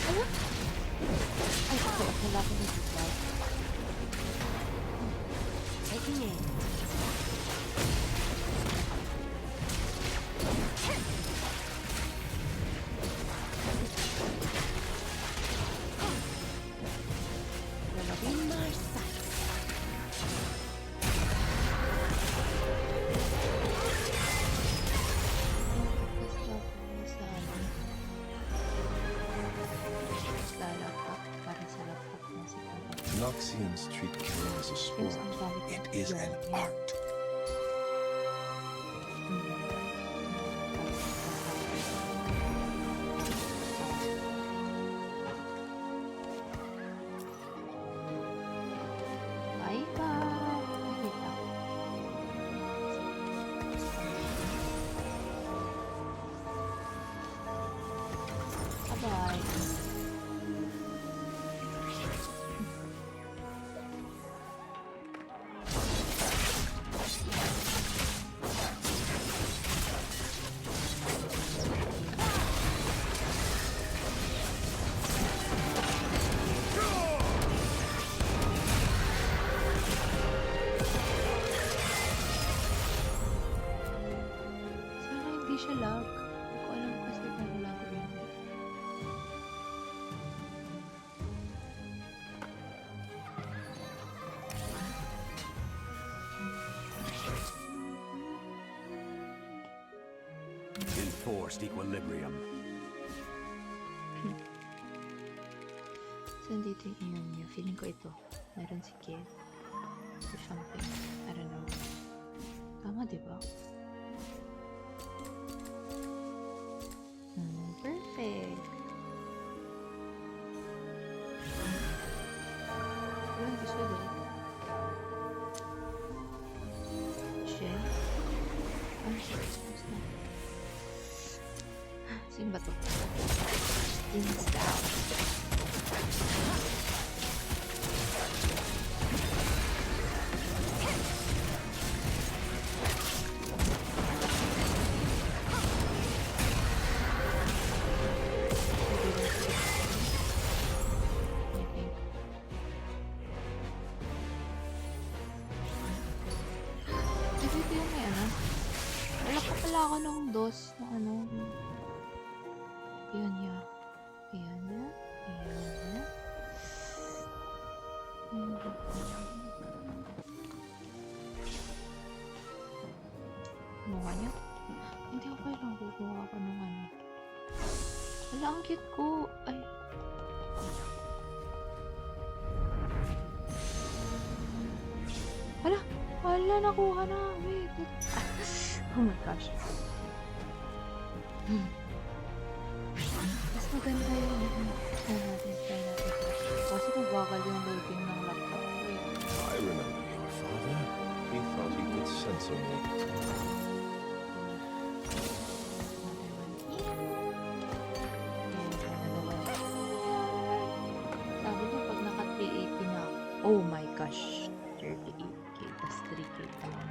Ano? Ay, ito. Wala ko nag-reply. Taking aim. In my sights. Noxians treat killing as a sport. It is an art. Siya lag. Hindi ko alam kasi kung lag rin. Enforced equilibrium. So, dito yung niya. Feeling ko ito. Meron si Kid. Or something. I don't know. Tama, diba? Perfect. Yun, gusto din. Shell. Ano siya? Sino ba to? Install. Ako nung dos na ano. Yun ya. Ayan na. Ayan na. Mukha niya? Hindi ako kailang kukuha ka nung ano. Wala, ang cute ko. Ay. Wala. Wala, nakuha na. Wait. Oh my gosh. Mas maganda yun. Try natin. Kasi kung bagal yung loading ng laptop. I remember your father. He thought he could censor me. Sabi niya pag naka 380 na. Oh my gosh. 38k. Tas 3k pa lang.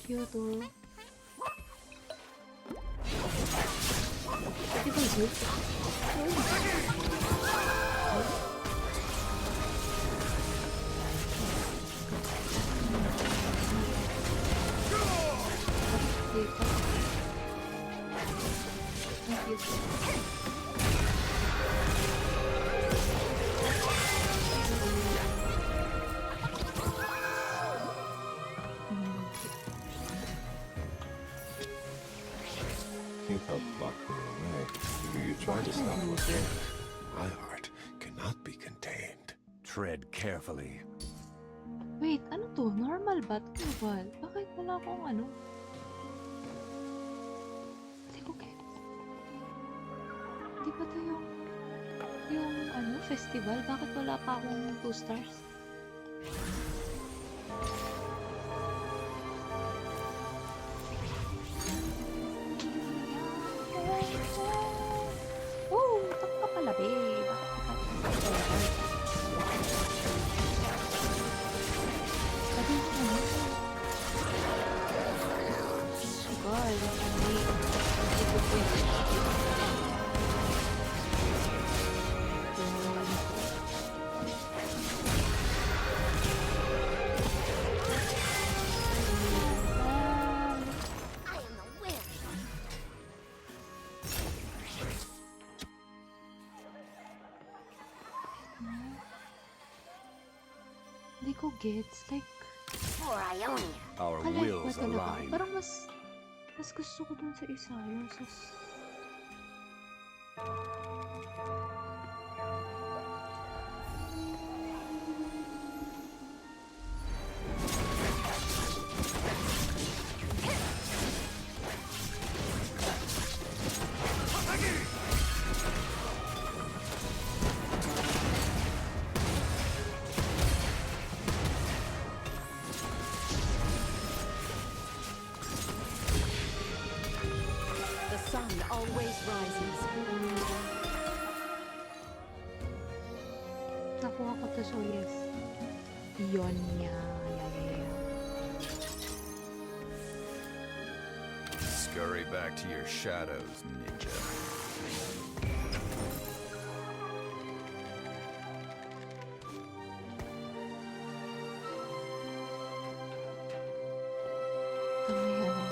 Cute oh. Di ba good? You helped block me away. You tried to stop my game. My heart cannot be contained. Tread carefully. Wait, ano to? Normal ba? Global? Bakit wala akong ano? Hindi ko gets. Di ba to yung ano, festival? Bakit wala pa akong 2 stars? Oh, ito ka pala, babe. Bakit ka Hindi ko gets. Like, For Ionia. Our kalay ba wills talaga? align. Parang mas gusto ko dun sa isa. Yung sa... The sun always rises. Nakuha ko to, so yes. Yun niya. Yeah. Scurry back to your shadows, ninja. Tama yan.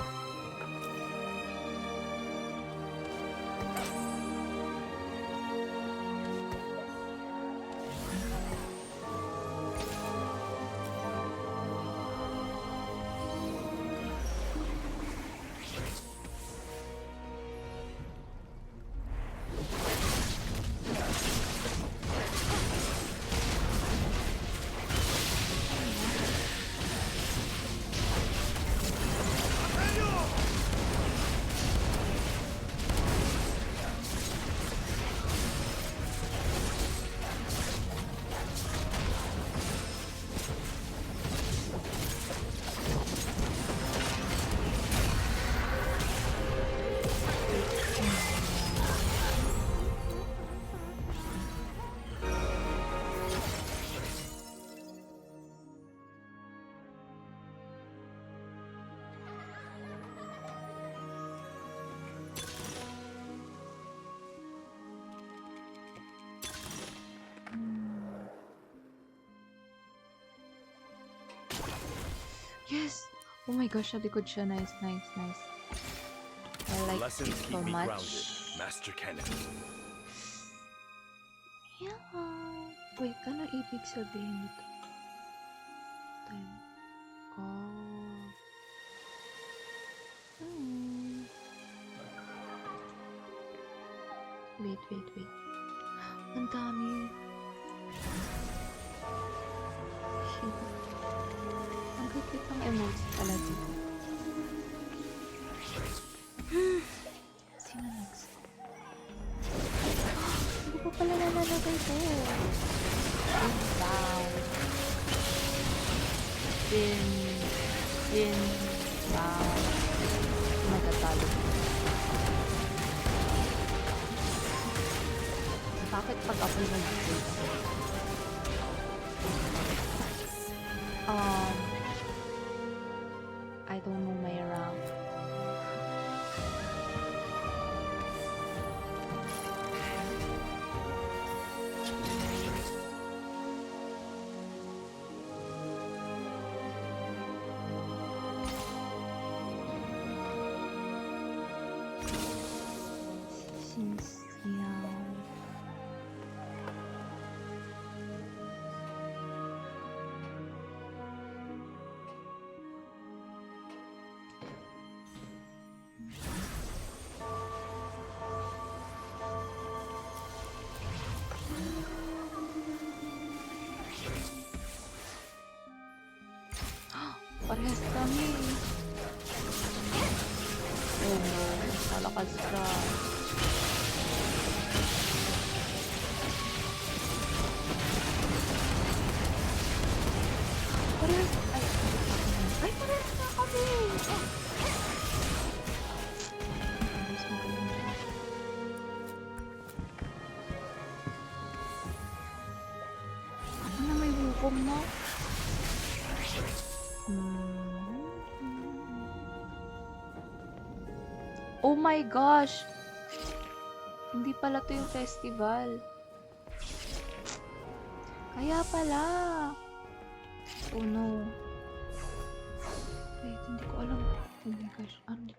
Yes! Oh my gosh, sa likod siya. Nice. I like Lessons it keep so me much. grounded, Master Kenneth. Yeah. Wait, ano ibig sabihin nito? Time. Oh. Wait. Ang dami. Ang gagawin ng emotes pala dito. Sino next? Hindi ko pala nalalagay ito. Wow. Wow. Matatalo. Bakit pag ako nag-play? I don't know my rank. Since young. Parehas kami. Oh no, malakas ka. Parehas, ay parehas na kami. Mas magaling. Ako na may hukom na. Oh my gosh! Hindi pala to yung festival. Kaya pala. Oh no. Wait, hindi ko alam. Oh my gosh, ano?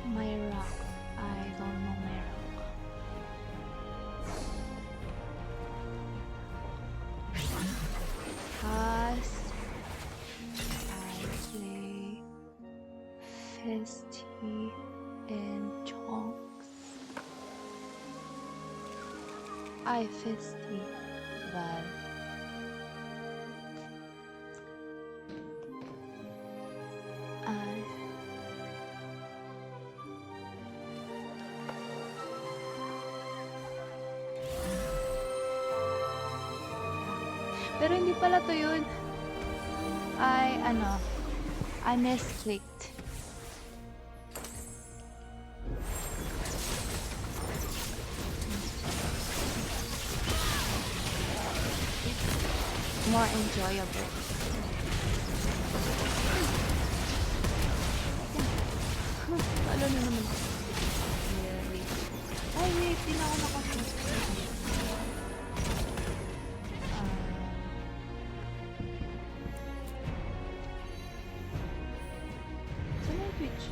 My rock. I don't know my rock. and Chonks. I Festival. Ay. Pero hindi pala to yun. I misclicked. More enjoyable. Ano na naman? Wait. Ay, wait. Di na ako nakashoot. Saan yung Twitch?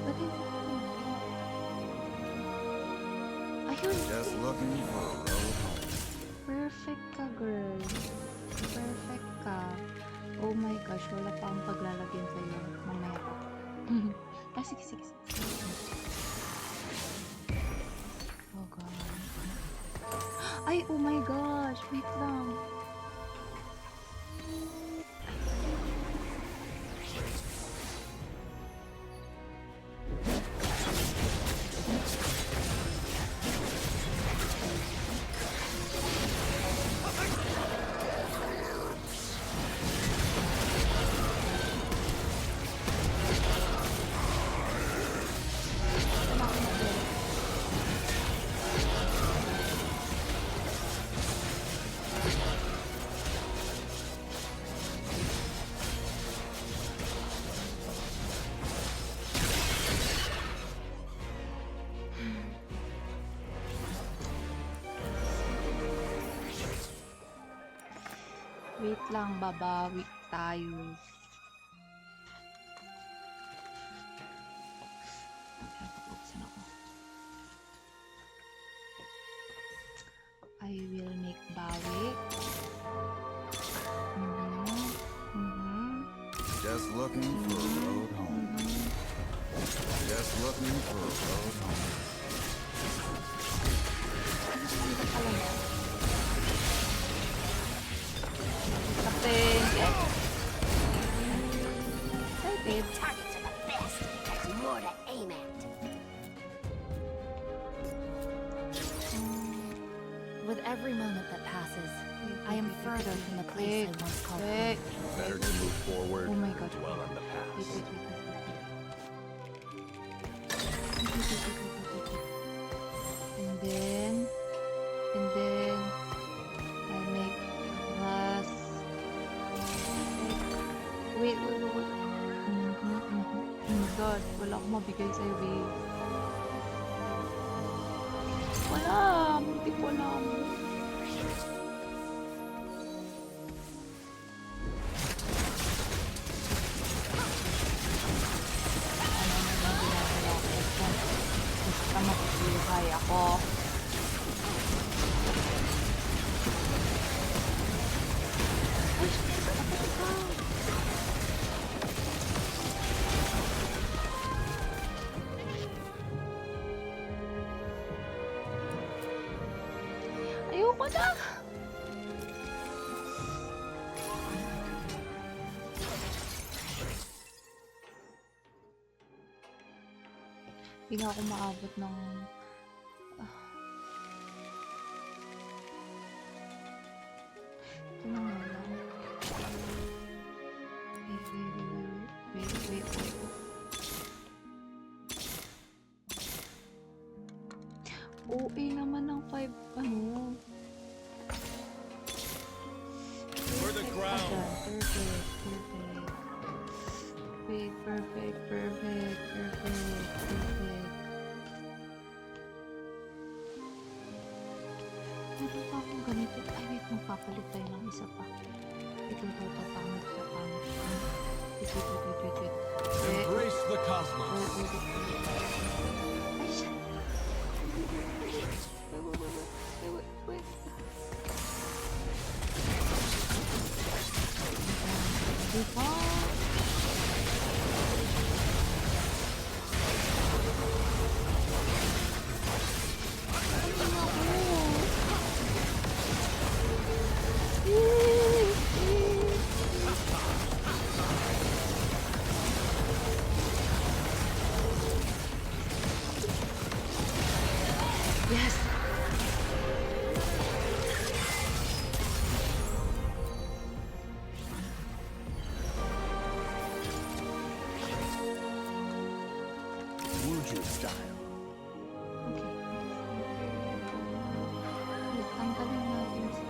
Ba't hindi ko ayun! Just looking for a road home. Perfect ka, girl. Perfect ka. Oh my gosh, wala pa akong paglalagyan sa'yo. Mamaya pa. Sige, sige, sige. Oh god. Ay, oh my gosh. Wait lang. Wait lang, babawi tayo. Buksan ako. I will make bawi. Just looking for a road home. Just looking for a road home. Hindi ka pala yan. Captain, yes. Hi, babe. Targets are the best. There's more to aim at. With every moment that passes, I am further from the place I once called home. Better to move forward Oh my than god. dwell on the Wait, past. wait, wait, wait, wait. And then I make glass. Wait. Oh my god, wala akong mabigay sa'yo, babe. Wala, muntik ko lang. Basta mabubuhay ako. Ay, shit! Kapatid ka! Ayoko na! Hindi nga ako maabot ng ito na nga lang. Wait. OA naman ng 5 ano. For the ground. Perfect. Meron pa akong ganito. Ay, wait. Magpapalit tayo ng isa pa. Ito. Pangit. Wait. Embrace the cosmos. Ay, shit. Wait. Diba? Yes! Wuju style. Okay. Wait, tanggalin natin sa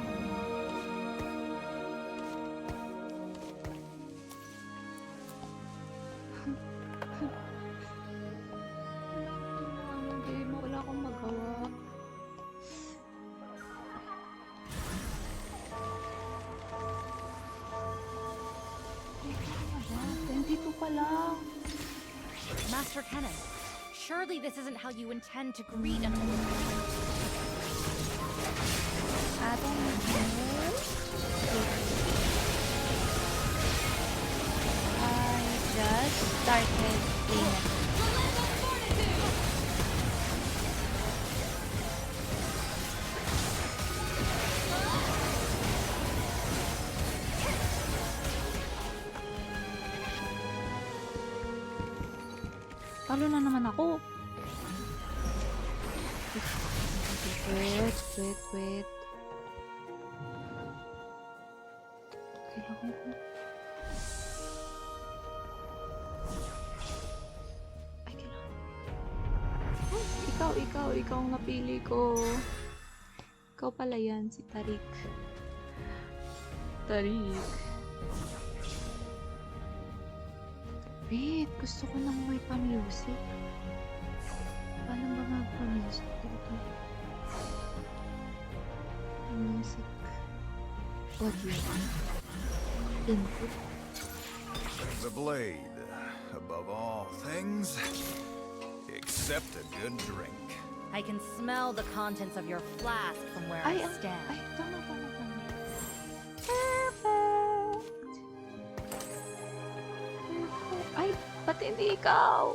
game, wala akong magawa. Ay, 22 pa lang. Master Kenneth, surely this isn't how you intend to greet an old I don't know. I just started playing. Talo na naman ako. Wait. Kailangan ko. Ay, kailangan. Oh, ikaw ang napili ko. Ikaw pala yan, si Tarik. Wait, gusto ko nang may pa-music. Paano ba magpa-music dito? Music. Audio. Input. The blade, above all things, except a good drink. I can smell the contents of your flask from where I stand. Ay, tama. Perfect! Ay, pati hindi ikaw!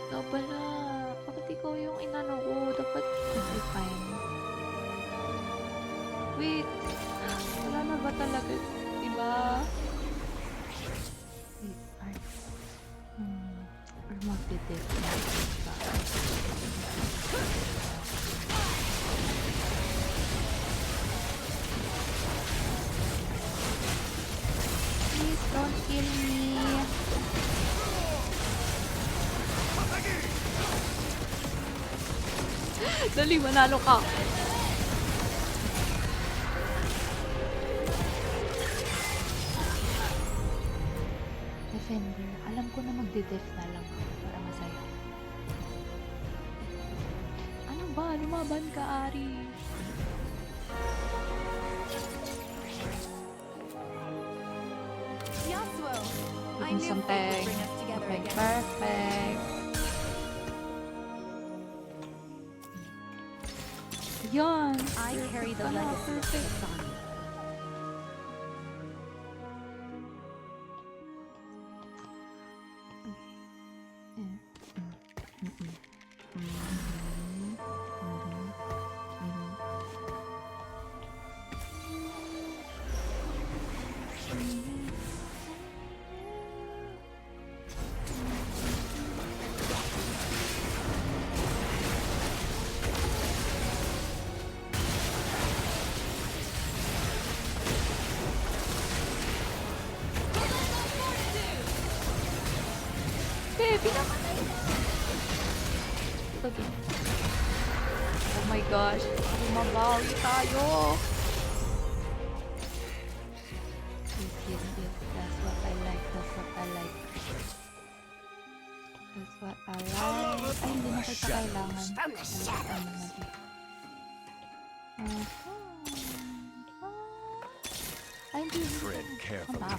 Ikaw pala. Bakit ikaw yung inano ko? Dapat, okay, fine. Wait. Wala na ba talaga? Diba? Wait, art. Or magdidip na ba? Please don't kill me. Dali, manalo ka. Defender. Alam ko na magde-def na lang ako para masaya. Ano ba? Lumaban ka, Ari. Yasuo, Give I me knew something. fate would bring us together Okay, again. perfect. Yan. I carry the Perfect ka na, legacy of perfect. Kasani. Pinamatay. Lagi. Oh my gosh. Bumabawi tayo. Yes. That's what I like. Ay, hindi na kita kailangan. Ay, hindi. Tread carefully. Aba.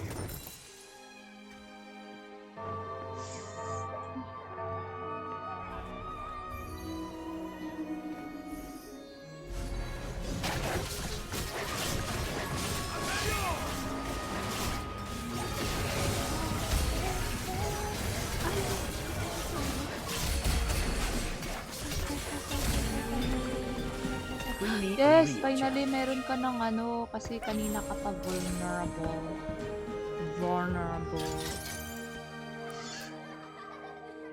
Yes, finally meron ka ng ano, kasi kanina ka pa vulnerable. Vulnerable.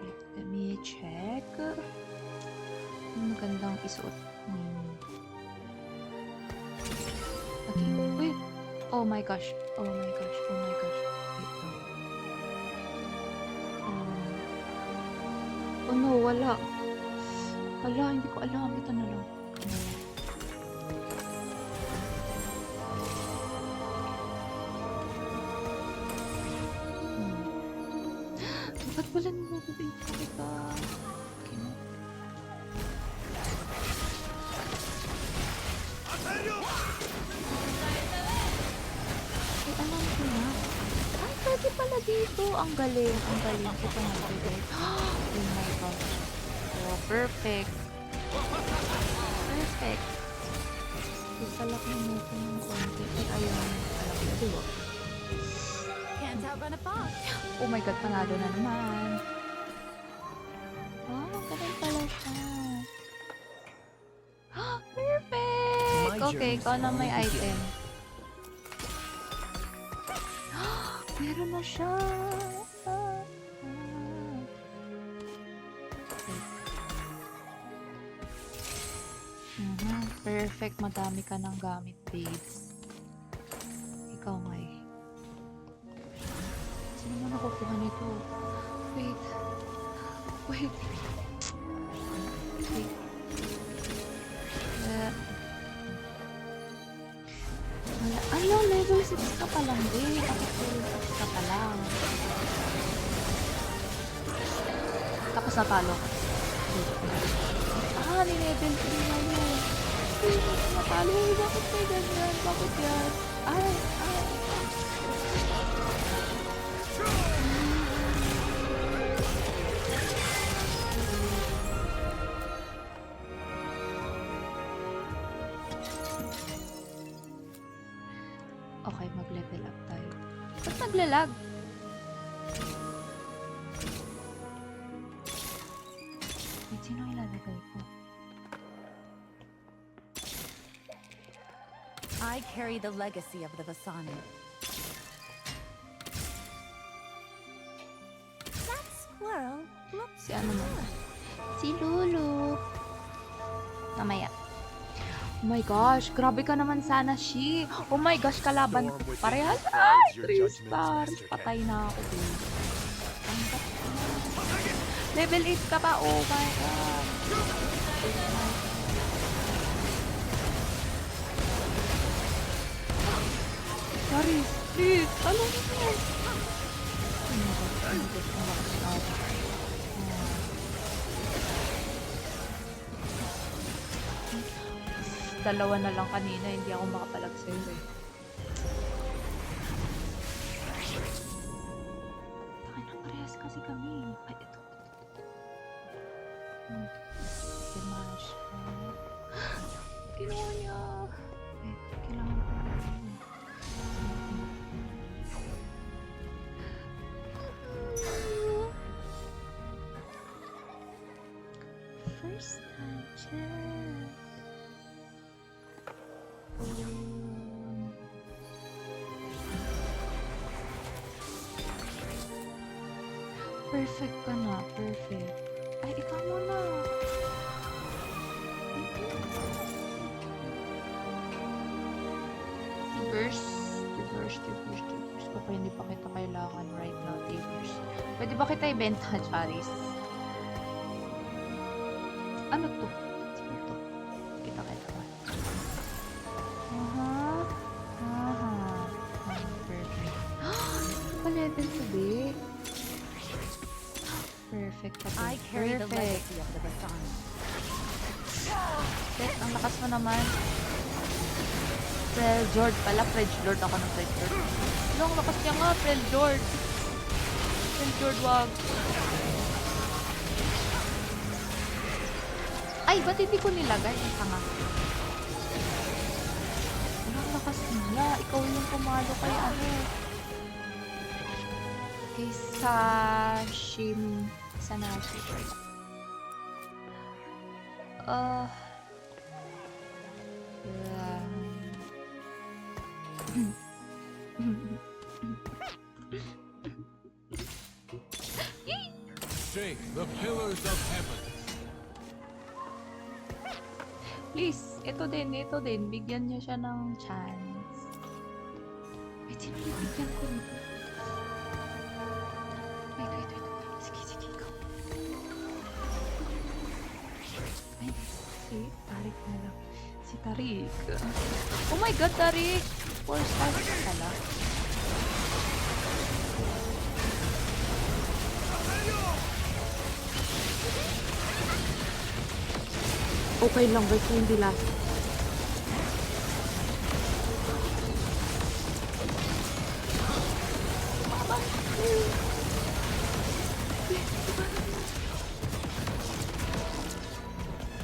Wait, let me check. Ang magandang isuot. Okay. Wait. Oh my gosh. Oh my gosh. Oh my gosh. Wait lang. Oh no, wala. Wala, hindi ko alam. Ito na lang. Ba't wala nila dito kita? Okay. Ay, alam ko na. Ay, pwede pala dito. Ang galing. Ang galing. Ito nga pwede. Oh my gosh. Oh, perfect. Perfect. Isalak na natin ng konti. Ay, ayun. Alam ko na, diba? Can't outrun a fox. Oh my god, panalo na naman. Oh, ganun pala siya. Perfect! Okay, ikaw na may item. Meron na siya. Perfect, madami ka ng gamit, babes. Ikaw may. Sino mo nakukuha nito? Wait. Wait. Wait. Wala. Ay, no, level 6 ka pa lang din. Bakit level 6 ka pa lang? Tapos natalo ka. Ah, ni-level 3 na yun. Natalo. Bakit may ganyan? Bakit yan? Ay, ay. Okay, mag-level up tayo. Ba't naglalag? Wait, sino ilalagay ko? I carry the legacy of the Vasani. That squirrel looks Si ano mo? Si Lulu. Mamaya. Oh my gosh, grabe ka naman sana, Shi. Oh my gosh, kalaban ko. Parehas. Ay, 3 stars. Patay na ako, dude. Level 8 ka pa. Oh my god. Sorry. Please, talo mo. Oh my god. Oh my god. Ang lakas na ako. Dalawa na lang kanina, hindi ako makapalag-save eh. Bakit na parehas kasi kami? Ay, ito. Dimash. Ginawa niya. Wait, kailangan ko na. First time check. Perfect ka na. Perfect. Ay, ikaw muna. Reverse. Kapag hindi pa kita kailangan right now, reverse. Pwede ba kita ibenta, Charis? Ano to? Sino to? Kita. Perfect. Pa-level to be. Perfect. I carry the legacy of the Vasani. Shit, ang lakas mo naman. Fred George pala. Fred Lord ako ng Fred George. Ano, ang lakas niya nga, Fred George. Fred George, wag. Ay, ba't hindi ko nilagay? Ang tanga. Ang lakas nila. Ikaw yung pumalo kay ano. Kay Sashim. Sanashi. Shake the pillars of heaven. Please, ito din. Bigyan niyo siya ng chance. Wait, sino yung bigyan ko nito? Wait. Sige, go. Ay, si Tarik na lang. Si Tarik. Oh my God, Tarik! 4 stars pala. Okay lang, basta hindi last.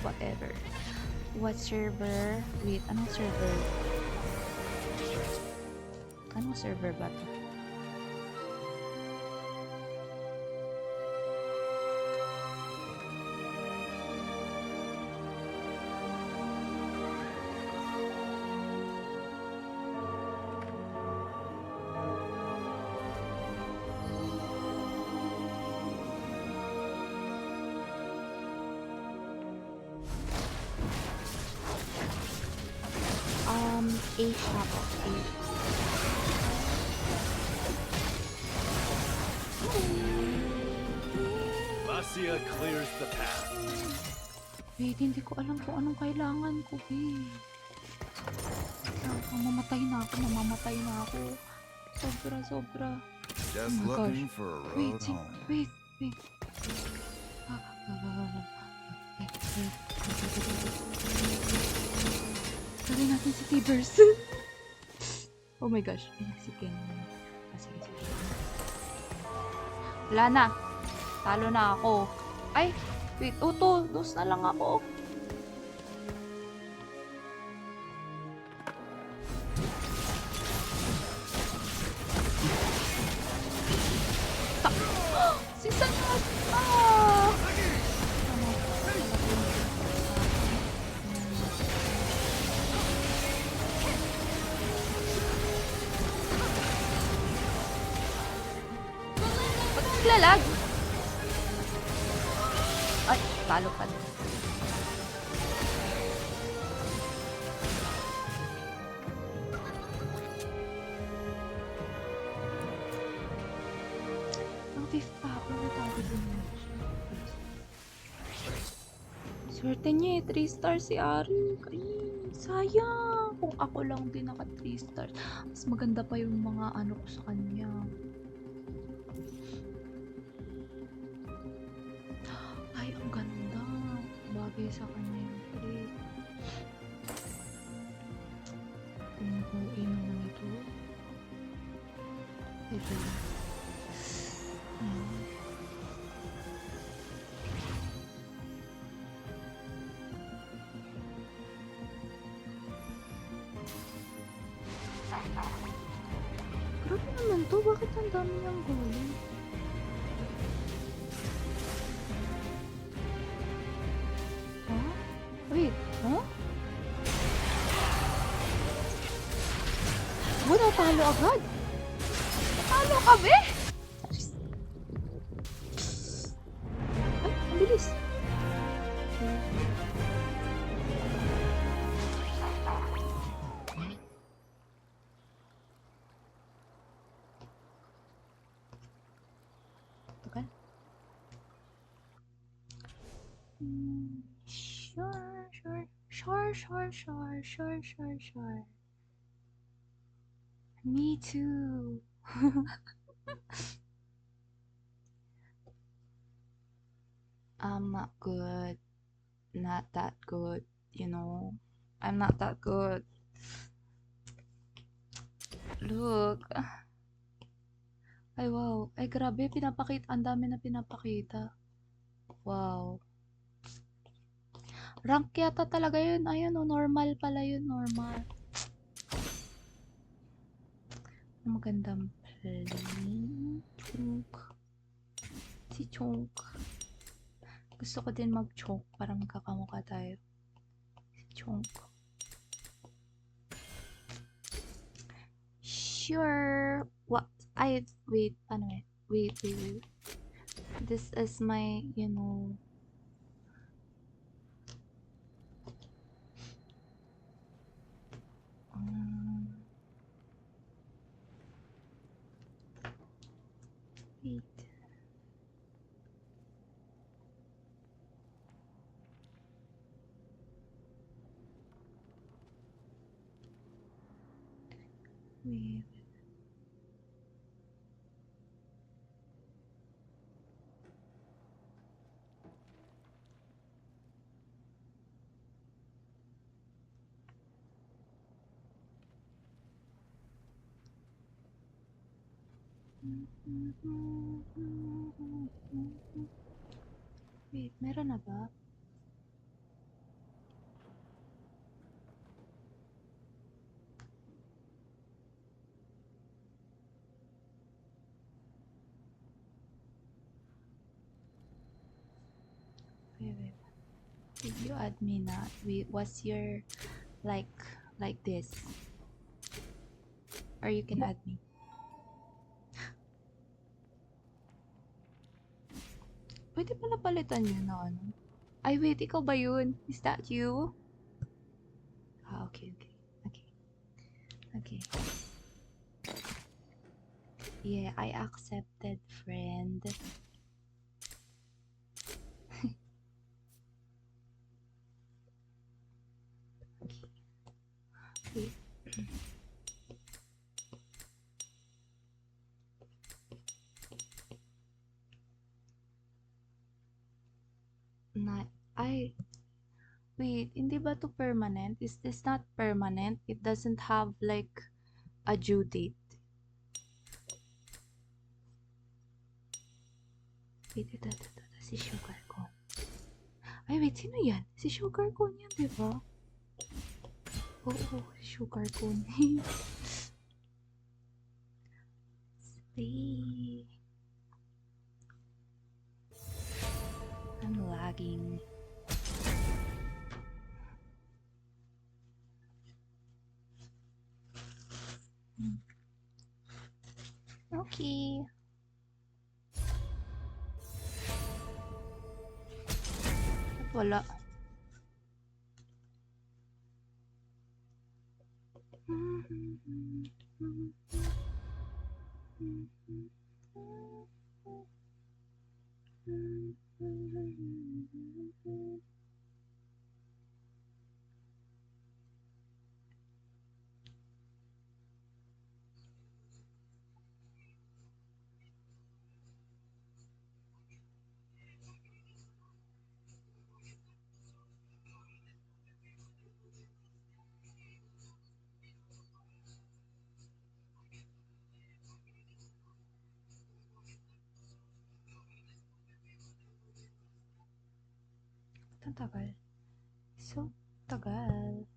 Whatever. What server? Wait, anong server? Anong server ba to? A-shop. Lacia clears the path. Wait, hindi ko alam kung anong kailangan ko, eh. Mamamatay na ako. Sobra. Just Oh my looking for a road home. Wait. Tari natin si Tibers. Oh my gosh. Si Ken. Sige. Wala na. Talo na ako. Ay, wait. Dos na lang ako. Si Sanat! Ba't naglalag? Ay, talo pa din. Ang fifth pa ako natawag din mo. Swerte niya eh, 3 stars si Arik. Ay, sayang. Kung ako lang din naka 3 stars. Mas maganda pa yung mga ano ko sa kanya. Ay, ang ganda. Bagay sa kanya yung trip. Yung OA naman ito. Ito lang. Grabe naman to. Bakit ang dami niyang goalie? Huh? Wait, huh? Natalo agad? Natalo kami? Ay, ang bilis. Tukan? Sure. Me too. I'm not good. Not that good, you know. I'm not that good. Look. Ay, wow. Ay, grabe. Pinapakita. Ang dami na pinapakita. Wow. Rank yata talaga yun. Ayun, oh, normal pala yun. Normal. Magandang play. Chunk. Si Chunk. Gusto ko din mag-chunk para magkakamukha tayo. Si Chunk. your what? Wait, ano eh? Wait. This is my, um, wait. Wait. Wait, meron na ba? Wait. Did you add me na? Wait, was your like this? Or you can add me. Pwede pala palitan yun na ano. Ay, wait, ikaw ba yun? Is that you? Ah, okay. Yeah, I accepted, friend. Wait. Wait, hindi ba to permanent? Is this not permanent? It doesn't have like a due date. Wait, ito. Si Sugar Cone. Ay, wait, sino yan? Si Sugar Cone yan, di ba? Oo, Sugar Cone. Stay. I'm lagging. Okay. Ba't wala? Ang tagal. So, tagal.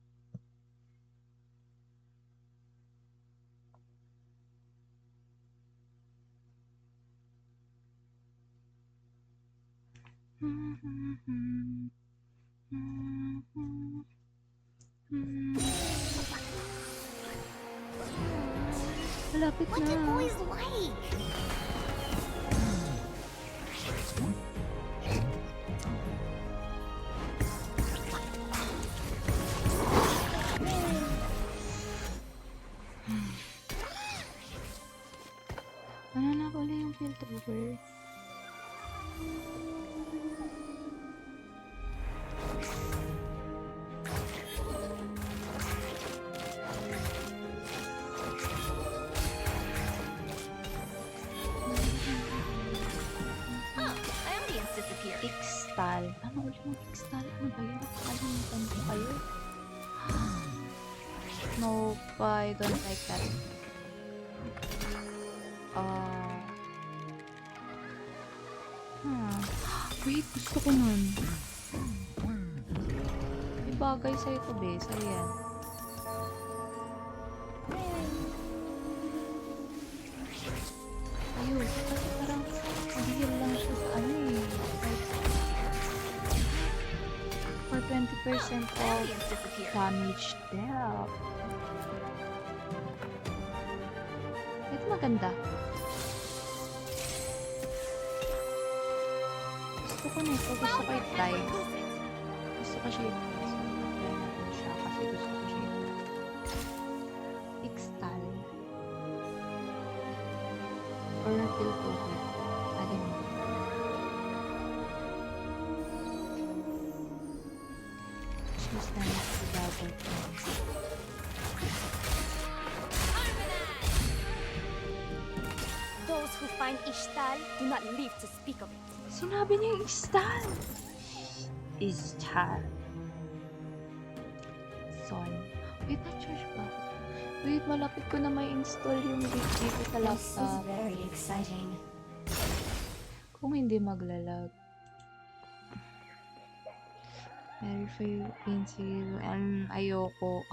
Malapit What do na. boys like? Ano na pala yung Piltover? Oh, my audience disappeared. Ixtal. Ano ulit yung Ixtal? Ano ba yun? Nakalimutan ko kayo. No, I don't like that. Wait, gusto ko nun. May bagay sa'yo to, be. Sa'yo yan. Ayun, kasi parang nag-heal lang siya sa ano eh. Like, for 20% My of audience disappeared. damage dealt. maganda. Gusto ko nito. Gusto ko i-try. Gusto ko siya i-try. So, i-try natin siya kasi gusto ko siya i-try. Ixtal. Or Piltover. Alin mo? Choose na lang si Double Points. Those who find Ishtal do not live to speak of it. Sinabi niya yung Ixtal. Ixtal. Son. Wait, na-charge ba? Wait, malapit ko na may install yung dito sa laptop. very exciting. Kung hindi maglalag. Verify PNC. Ayoko.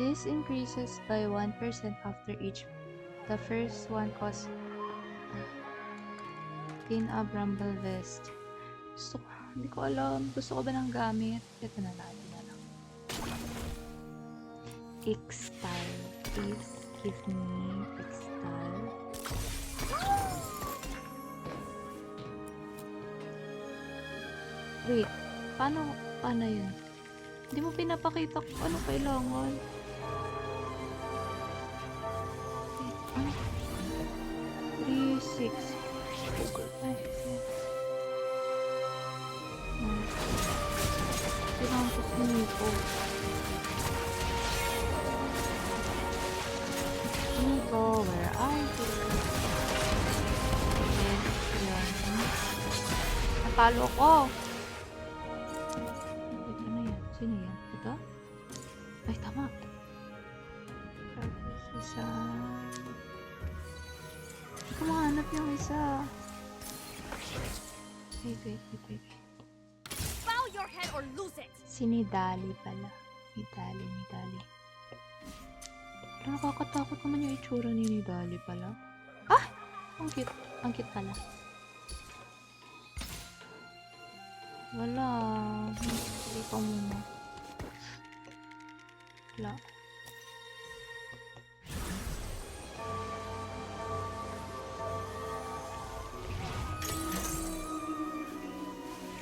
This increases by 1% after each. The first one costs Gain a Bramble Vest. Gusto ko, hindi ko alam. Gusto ko ba ng gamit? Ito na natin na lang. X-Style. Please give me X-Style. Wait. Paano yun? Hindi mo pinapakita kung ano kailangan. Wait, ano? 3, 6. Ay, shit. Kailangan ko pinito. Pinito, where are you? Yes, yun. Natalo ko! Wait, ano yan? Sino yan? Ito? Ay, tama. Tapos isa... Hindi ko mahanap yung isa. Wait. Bow your head or lose it. Si Nidali pala. Nidali. Wala, nakakatakot naman yung itsura ni Nidali pala. Ah! Ang cute. Ang cute pala. Wala. Hindi ko muna. Wala.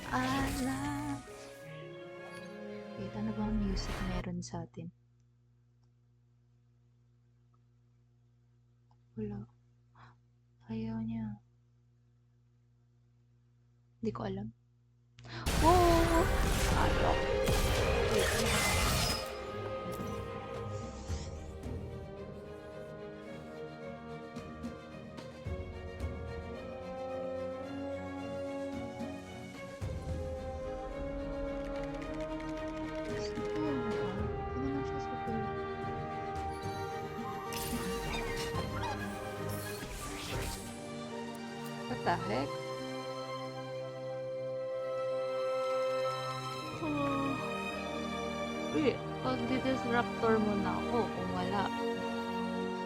Alam. Wait, ano ba ang music meron sa atin? Wala. Ayaw niya. Hindi ko alam. Wow! Ayaw. Wait, ano ba? What the heck? Wait, pag di-disruptor mo na ako kung wala.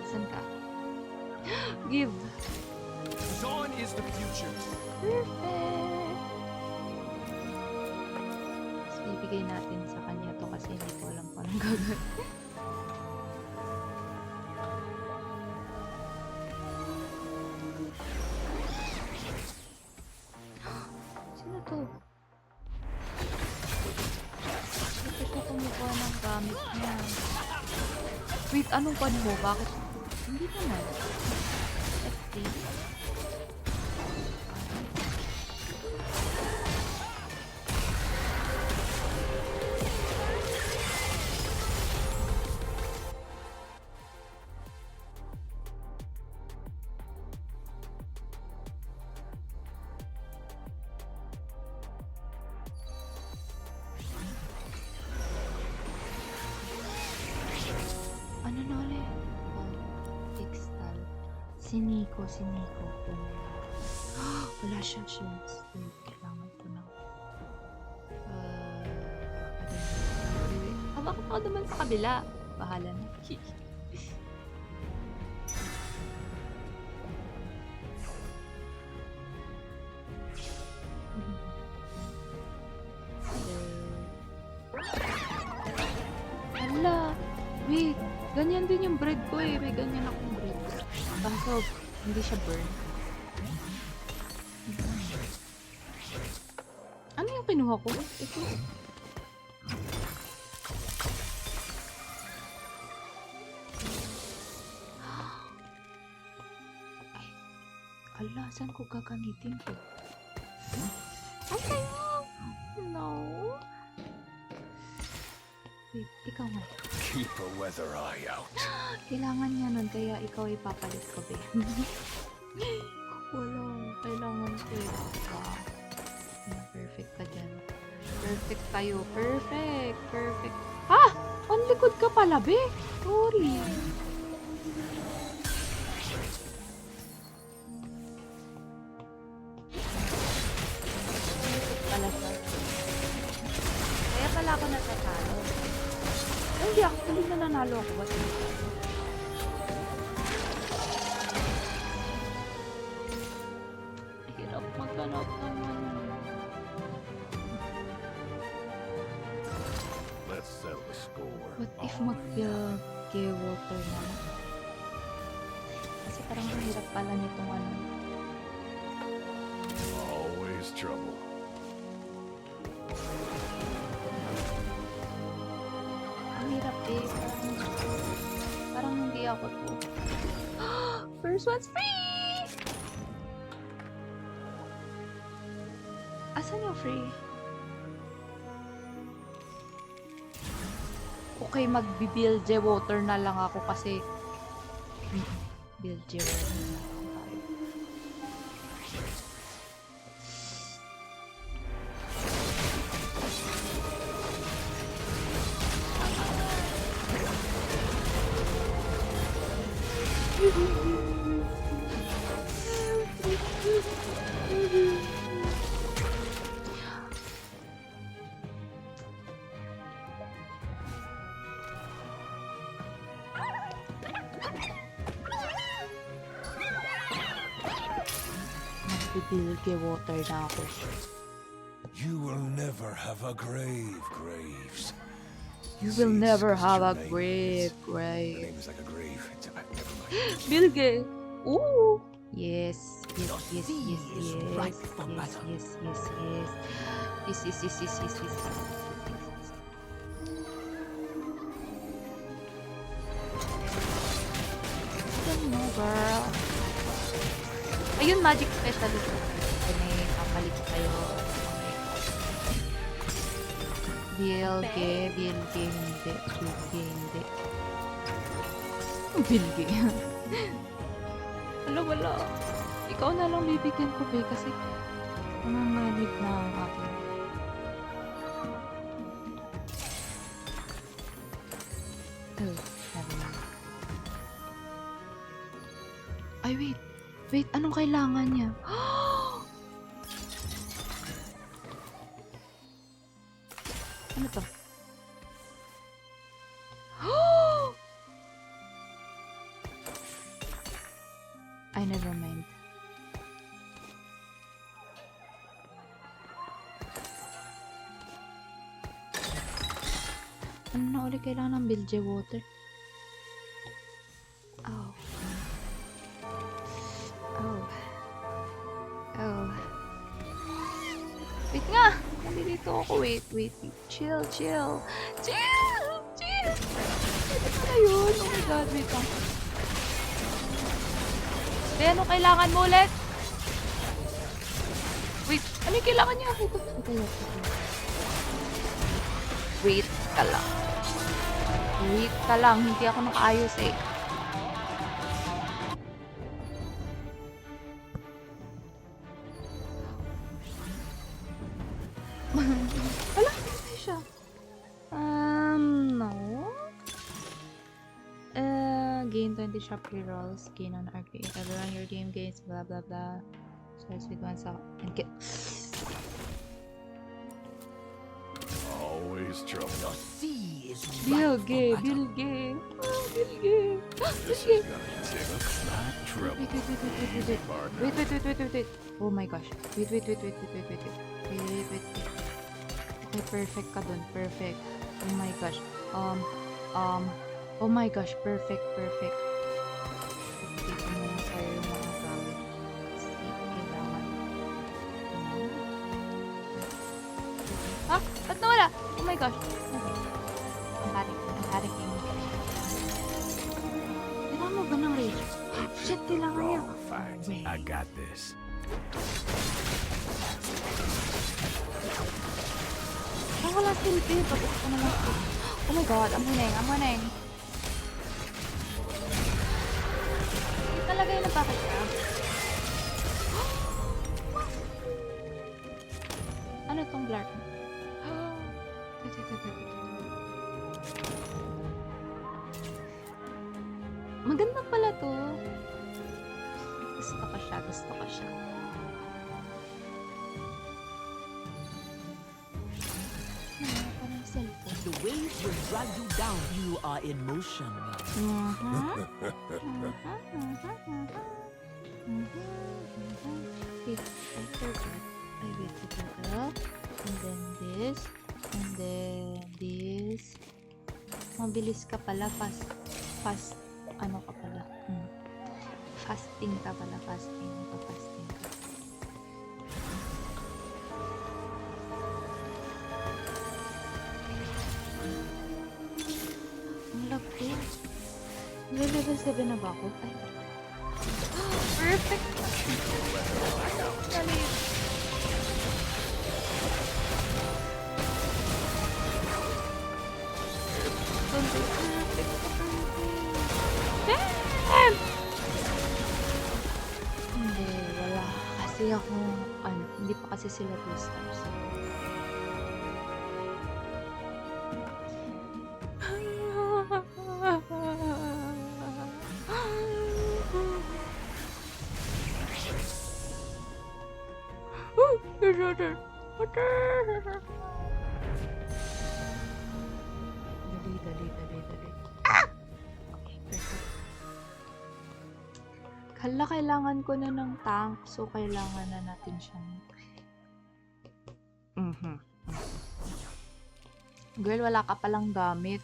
Saan ka? Give! Dawn is the future. Perfect! Tapos bibigay natin sa kanya to kasi hindi ko alam kung anong gagawin. Sino to? Ito siya kumukuha ng gamit niya. Wait, anong pan mo? Bakit? Hindi naman. FT. Ano na ulit? Textal. Si Nico. Wala siyang shields. Wait, kailangan ko na. Wait. Bakit ako naman sa kabila? Bahala na. Ganyan din yung bread ko eh. May ganyan akong bread. Kaso, hindi siya burn. Ano yung kinuha ko? Ito. Ay, ala, saan ko gagamitin to? Okay. No. Wait, ikaw nga. Keep a weather eye out. Kailangan niya nun, kaya ikaw ipapalit ko, be. Wala, kailangan ko eh. Wow. Perfect ka dyan. Perfect tayo. Perfect! Perfect. Ah! Ang likod ka pala, be! Sorry. Perfect pala siya. Kaya pala ako natatalo. Ay, hindi ako. Hindi na nanalo ako. Ba't hirap maghanap naman. Let's settle the score. What if mag-build kay water na lang? Kasi parang mahirap pala nitong ano. Always trouble. Ang hirap eh. Parang hindi ako to. First one's free! Asan yung free? Okay, mag-build water na lang ako kasi build water na lang ako tayo. Mag-build water na ako. You will never have a grave, Graves. You will See, never it's have a your name. grave, Your grave. name is like a grave. It's a, never mind. Bilge! Ooh! Yes, yes, yes, yes, yes, yes, yes, yes, yes. Yes, yes, yes, yes, yes, yes, yes. Don't know, girl. Ayun, magic specialist. Kani, kapalit kayo. Bilge, Bilge, hindi. Bilge, hindi. Bilge. Wala. Ikaw na lang bibigyan ko, be, kasi nanganganib na ang akin. Oh, never mind. Ay, wait. Wait, anong kailangan niya? Ano to? Ay, never mind. Ano na ulit kailangan ng bilge water? Oh. Oh. Oh. Wait nga! Nandito ako. Wait. Chill. Chill! Pwede pala yun. Oh my god, wait lang. Be, ano kailangan mo ulit? Wait, ano yung kailangan niya? Wait ka lang. Wait ka lang, hindi ako nakaayos eh. Wala, hindi siya. No. Gain 20 shop rerolls, gain on RP. Everyone your game gains, blah blah blah. Starts with one sock and get. Always trouble. Bilge. This is gonna take like trouble. Wait. Oh my gosh. Wait. Okay, perfect ka dun. Perfect. Oh my gosh. Oh my gosh, perfect, perfect. Dito mo na sa'yo yung mga gamit. Kasi kailangan. Ah! Ba't nawala? Oh my gosh. Ang panicking. Kailangan mo ba ng rage? Shit, kailangan niya. I got this. Ah, wala silbi. Pag-upo ko na lang. Oh my god, I'm winning. Hindi talaga yung napakit ka. Ano tong blur? Maganda pala to. Gusto ko siya. Parang cellphone. The waves will drag you down. You are in motion. Wait, I forgot. I wait ito. And then this. And then this. Mabilis ka pala. Fast. Ano ka pala? Fasting ka pala. Fasting ka. Ang lapit. Level 7 na ba ako? Ay. Perfect! Galit. Perfect. Damn! Hindi, wala. Kasi ako, hindi pa kasi sila 2 stars. Dali. Ah! Okay, perfect. Kailangan ko na ng tank, so kailangan na natin siyang Girl, wala ka palang gamit.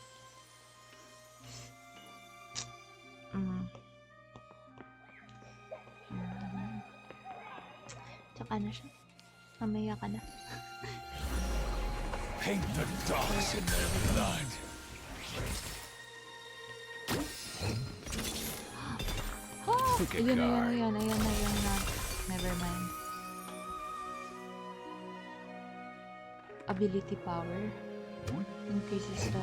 Tsaka na siya. Mamaya ka na. Paint the dogs in their blood. Pick a card. Ayan na. Never mind. Ability power. Increases the...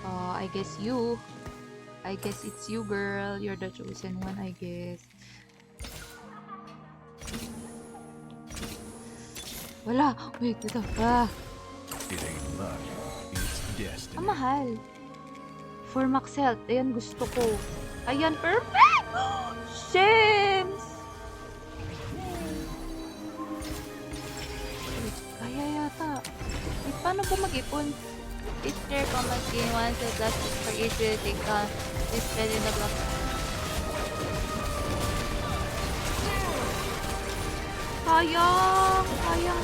I guess it's you, girl. You're the chosen one, I guess. Wala! Wait, ito. It ain't luck, it's destiny. Ang mahal. For max health. Ayan, gusto ko. Ayan, perfect! Shames! Kaya yata. Wait, paano ba mag-ipon? Each player combat gain once a plus for each will take on this spread in the block. Sayang! Sayang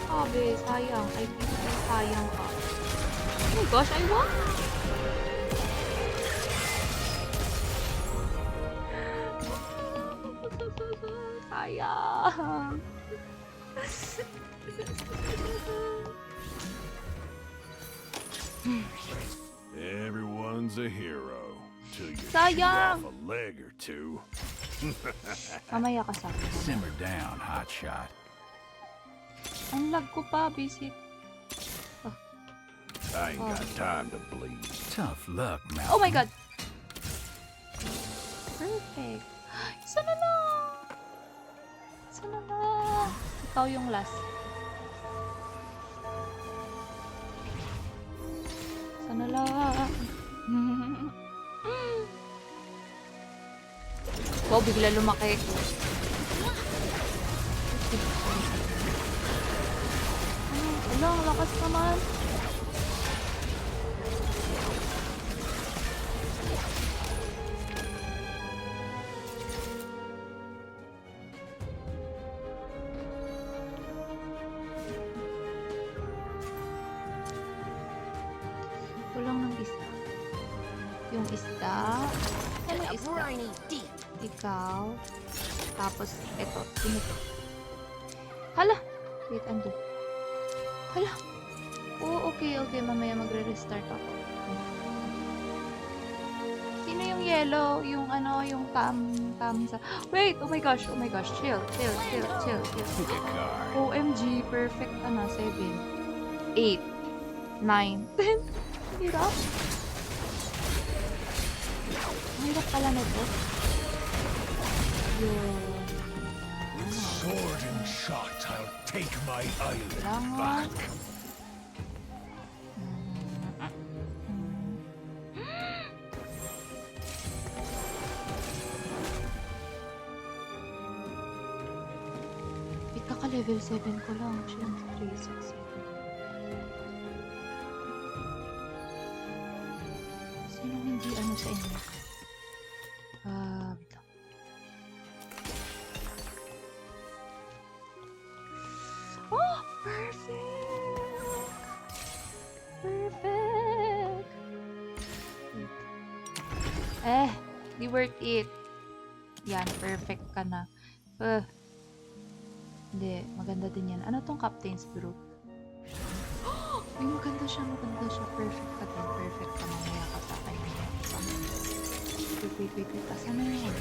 ka, be. Sayang. I think sayang ka. Oh my gosh, I won! Sayang. Everyone's a hero till you shoot Sayang. off a leg or two. Mamaya ka sa akin. Simmer down, hotshot. Ang lag ko pa, visit. I ain't got time to bleed. Tough luck, Malcolm. Oh my god! Perfect. Isa na lang! Ikaw yung last. Isa na lang. Wow, bigla lumaki. Wala, ang lakas naman. Kulang ng isa. Yung isda. Anong isda? Briny deep. Ikaw. Tapos, eto. Sino to? Hala! Wait, ando. Hala! Oo, okay. Mamaya magre-restart ako. Sino yung yellow? Yung ano, yung tam sa... Wait! Oh my gosh. Chill. OMG. Perfect ka na. 7, 8, 9, 10. Hirap. Hirap pala na to. Sword and shot, I'll take my island Langon. Wait, level 7 ko lang. Siyempre, 6, 7. Sinong hindi ano sa inyo? Wait lang. Oh! Perfect! Di worth it. Yan, perfect ka na. Hindi, maganda din yan. Ano tong Captain's Brew? Ay, maganda siya. Perfect ka din. Perfect ka. Mamaya ka sa akin. Wait. Asan na yun?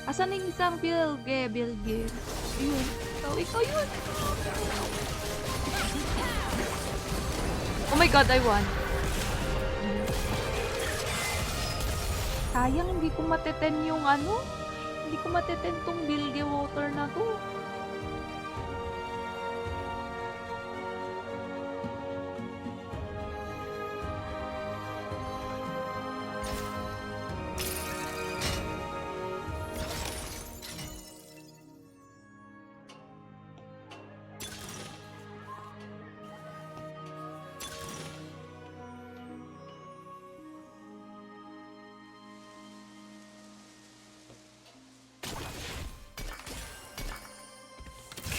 Asan na yung isang bilge? Ayun. Ikaw yun. Oh my god, I won. Sayang, hindi ko mateten yung ano. Hindi ko mateten tong bilge water na to.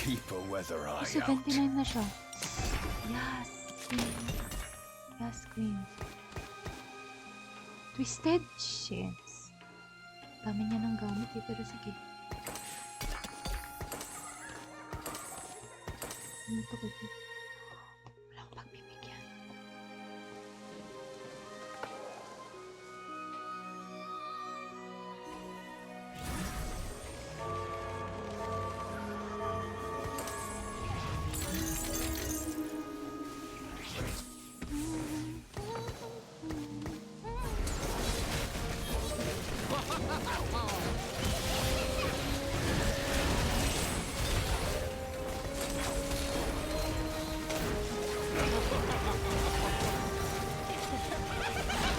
Keep a weather eye out. 79 na siya. Yes, queen. Twisted Chance. Dami niya ng gamit eh, pero sige. Ano to ba? Walang pagbibigyan.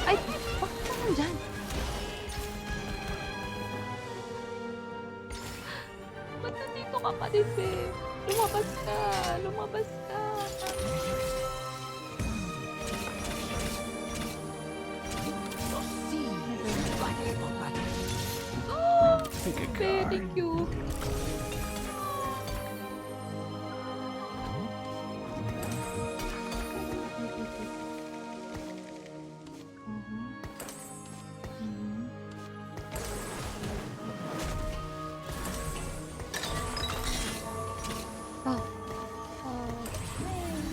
Ay! Bakit ka nandyan? Ba't nandito ka pa din, be? Lumabas ka! Pick a Be, card. thank you.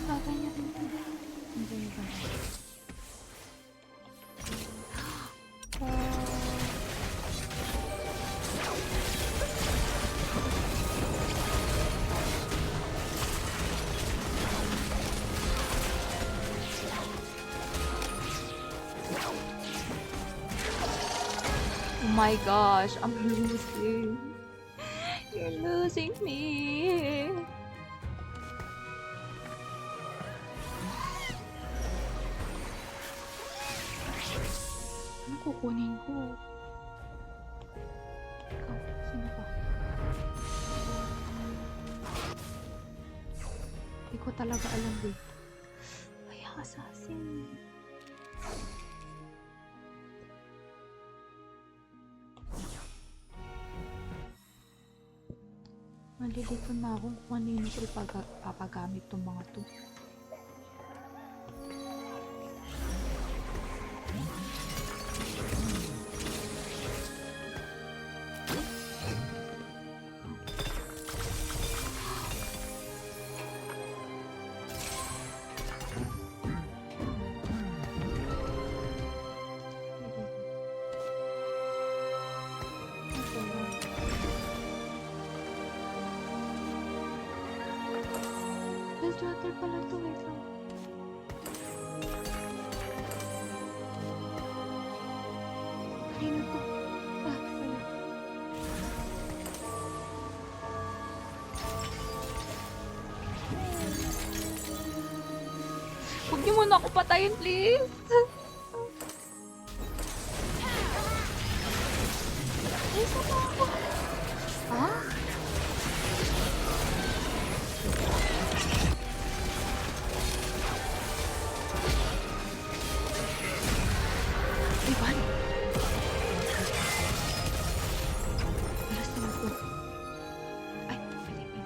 Bagay niya din. Hindi ba? Oh my gosh, I'm losing. You're losing me. Ano kukunin ko? Ikaw, sino ba? Hindi ko talaga alam eh. Ay, ang assassin. Malilito na akong kung kanino ko ipapagamit itong mga to. Chatter pala to. Wait lang. Kanino to? Ah, wala. Huwag niyo muna ako patayin, please. Isa pa ako. Ah? Ivan. Alas naman to. Ay, pwede.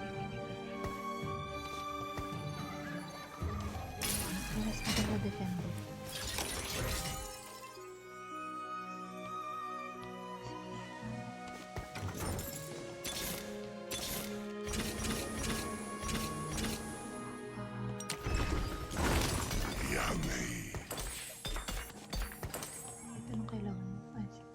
Alas maganda defender. Ito anong kailangan mo? Ay, sige.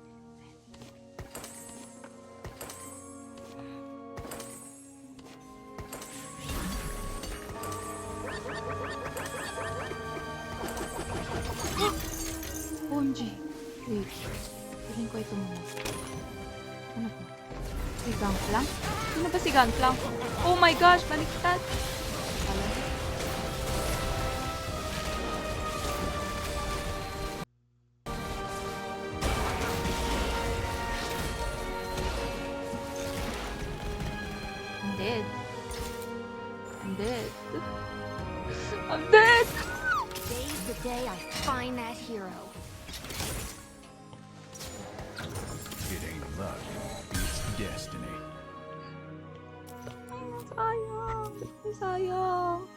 OMG. Wait. Tingin ko ito muna. Ano to? Si Gangplank? Sino ba si Gangplank? Oh my gosh! Baliktad! Pala. I'm dead. I'm dead. I'm dead! Today's the day I find that hero. It ain't luck, it's destiny. Sayang. Ay, sayang.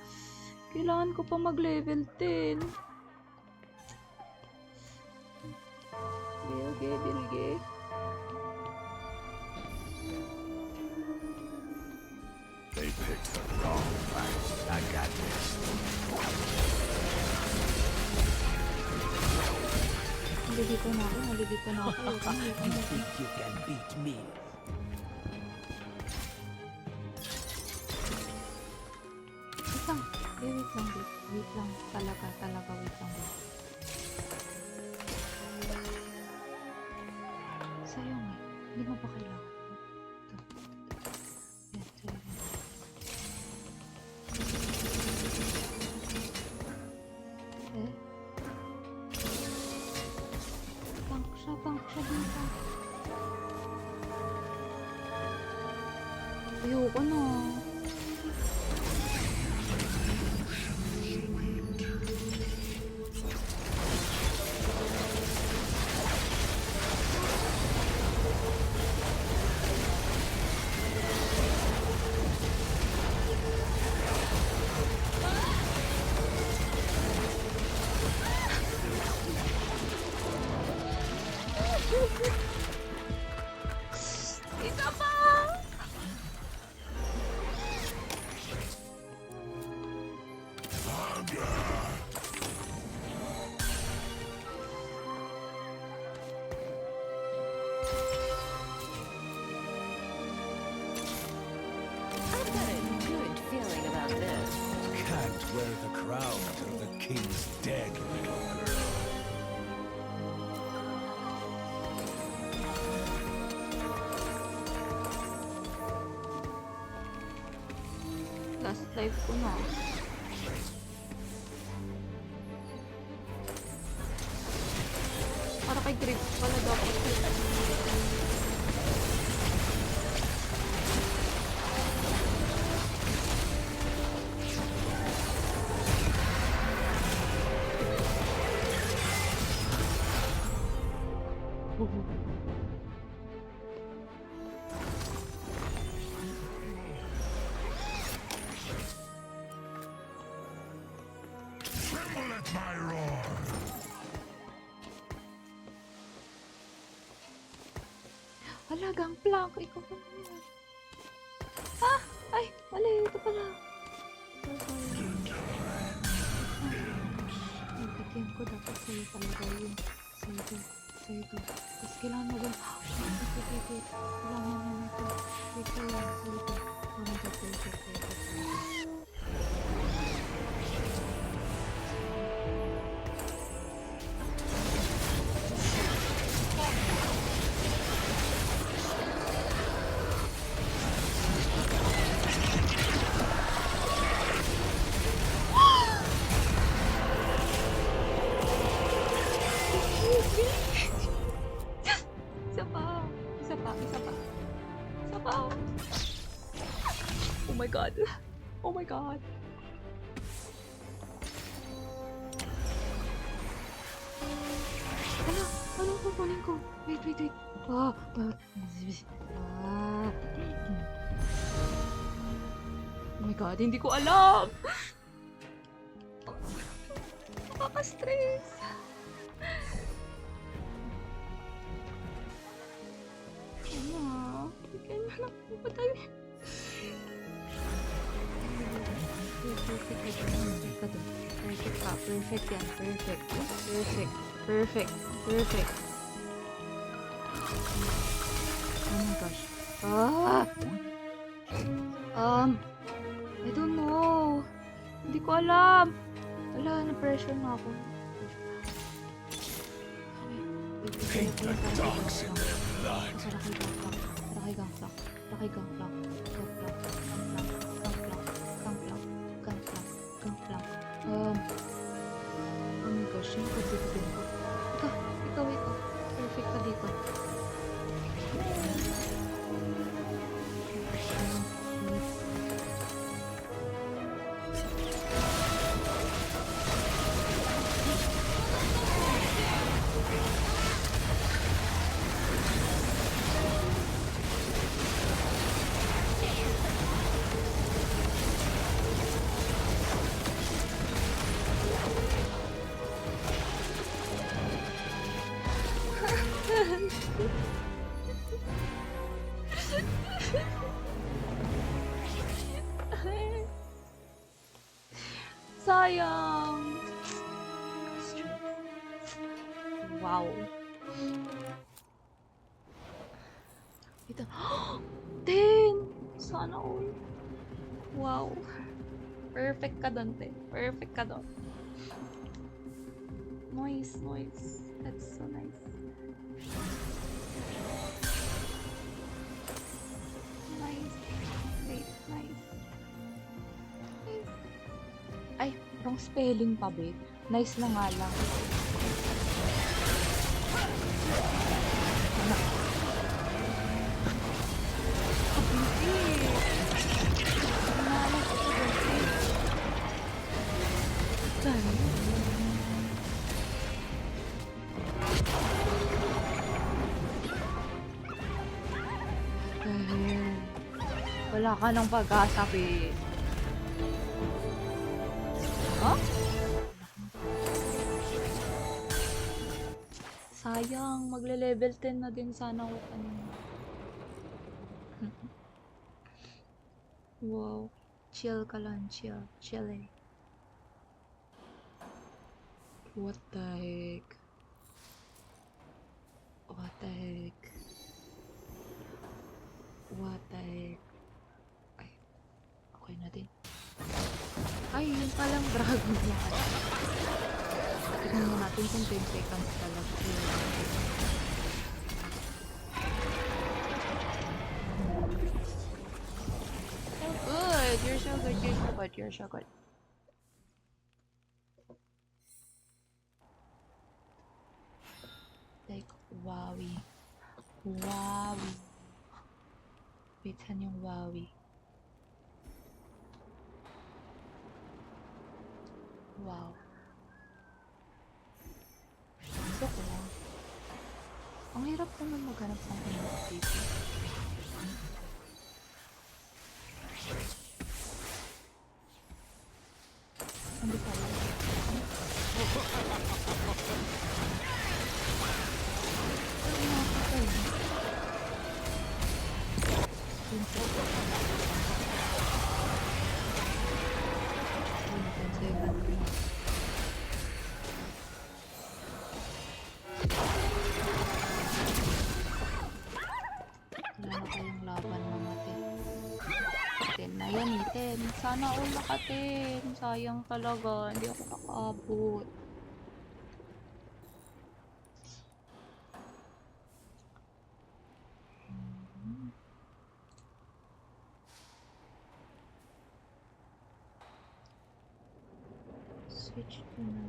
Kailangan ko pa mag-level 10. Okay, bilge. They picked the wrong fight. I got this. Nalilito na ako. Nalilito na ako. You think you can beat me? Wait lang. Wait lang, wait. Wait lang. Talaga, wait lang. Sayang eh. Hindi mo pa kailangan. Ito. Yan, sa'yo yan. Eh? Tank siya dito. Ayoko na. Isa pa! I've got a good feeling about this. Can't wear the crown till the king's dead, little girl. Last life ko na. Para kay Grip pala dapat. Tremble at my roar! Wala, Gangplank. Ikaw pa na yan. Ah! Ay! Mali. Ito pala. Bigyan ko dapat sa'yo talaga yun. Sa'yo. Tapos kailangan mo ba? Wait. Kailangan mo na ito. Wait. Sa'yo. Wait. god. Oh my god. Ano? Anong kukunin ko? Wait, wait, wait. Ah. Oh my god, hindi ko alam. Nakaka-stress. Bigyan mo na ako patay. Perfect ka. Perfect yan. Perfect. Perfect. Perfect. Perfect. Oh my gosh. I don't know. Hindi ko alam. Wala, na-pressure na ako. Paint the dogs in their blood. Rakay gangplank. Rakay gangplank. Gangplank. Gangplank. Gangplank. Gangplank. Oh my gosh, yung pagsitigin ko. Ikaw. Perfect ka dito. Sayang. Wow. Ito. 10! Sana all. Wow. Perfect ka doon, te. Perfect ka doon. Nice. That's so nice. Nice. Wait, nice. Ay, wrong spelling pa, babe. Nice na nga lang. Wala ka ng pag-asa, babe. Huh? Sayang, magle-level 10 na din sana ako kanina. Wow. Chill ka lang, chill. Chill eh. What the heck? What the heck? What the heck? Ay, okay na din. Ay, yun palang dragon niya. Tignan mo natin kung 10 seconds talaga. Good! You're so good, you're so good, you're so good. Like, wowie. Wowie. Wait, saan yung wowie? Wow. Joke lang. Ang hirap naman maghanap ng emote dito. Hindi pa lang. Ay, nakakatay. Wala na kayong laban mga 10 na yan eh, 10. Sana all naka 10. Sayang talaga, hindi ako nakaabot. Switch to na.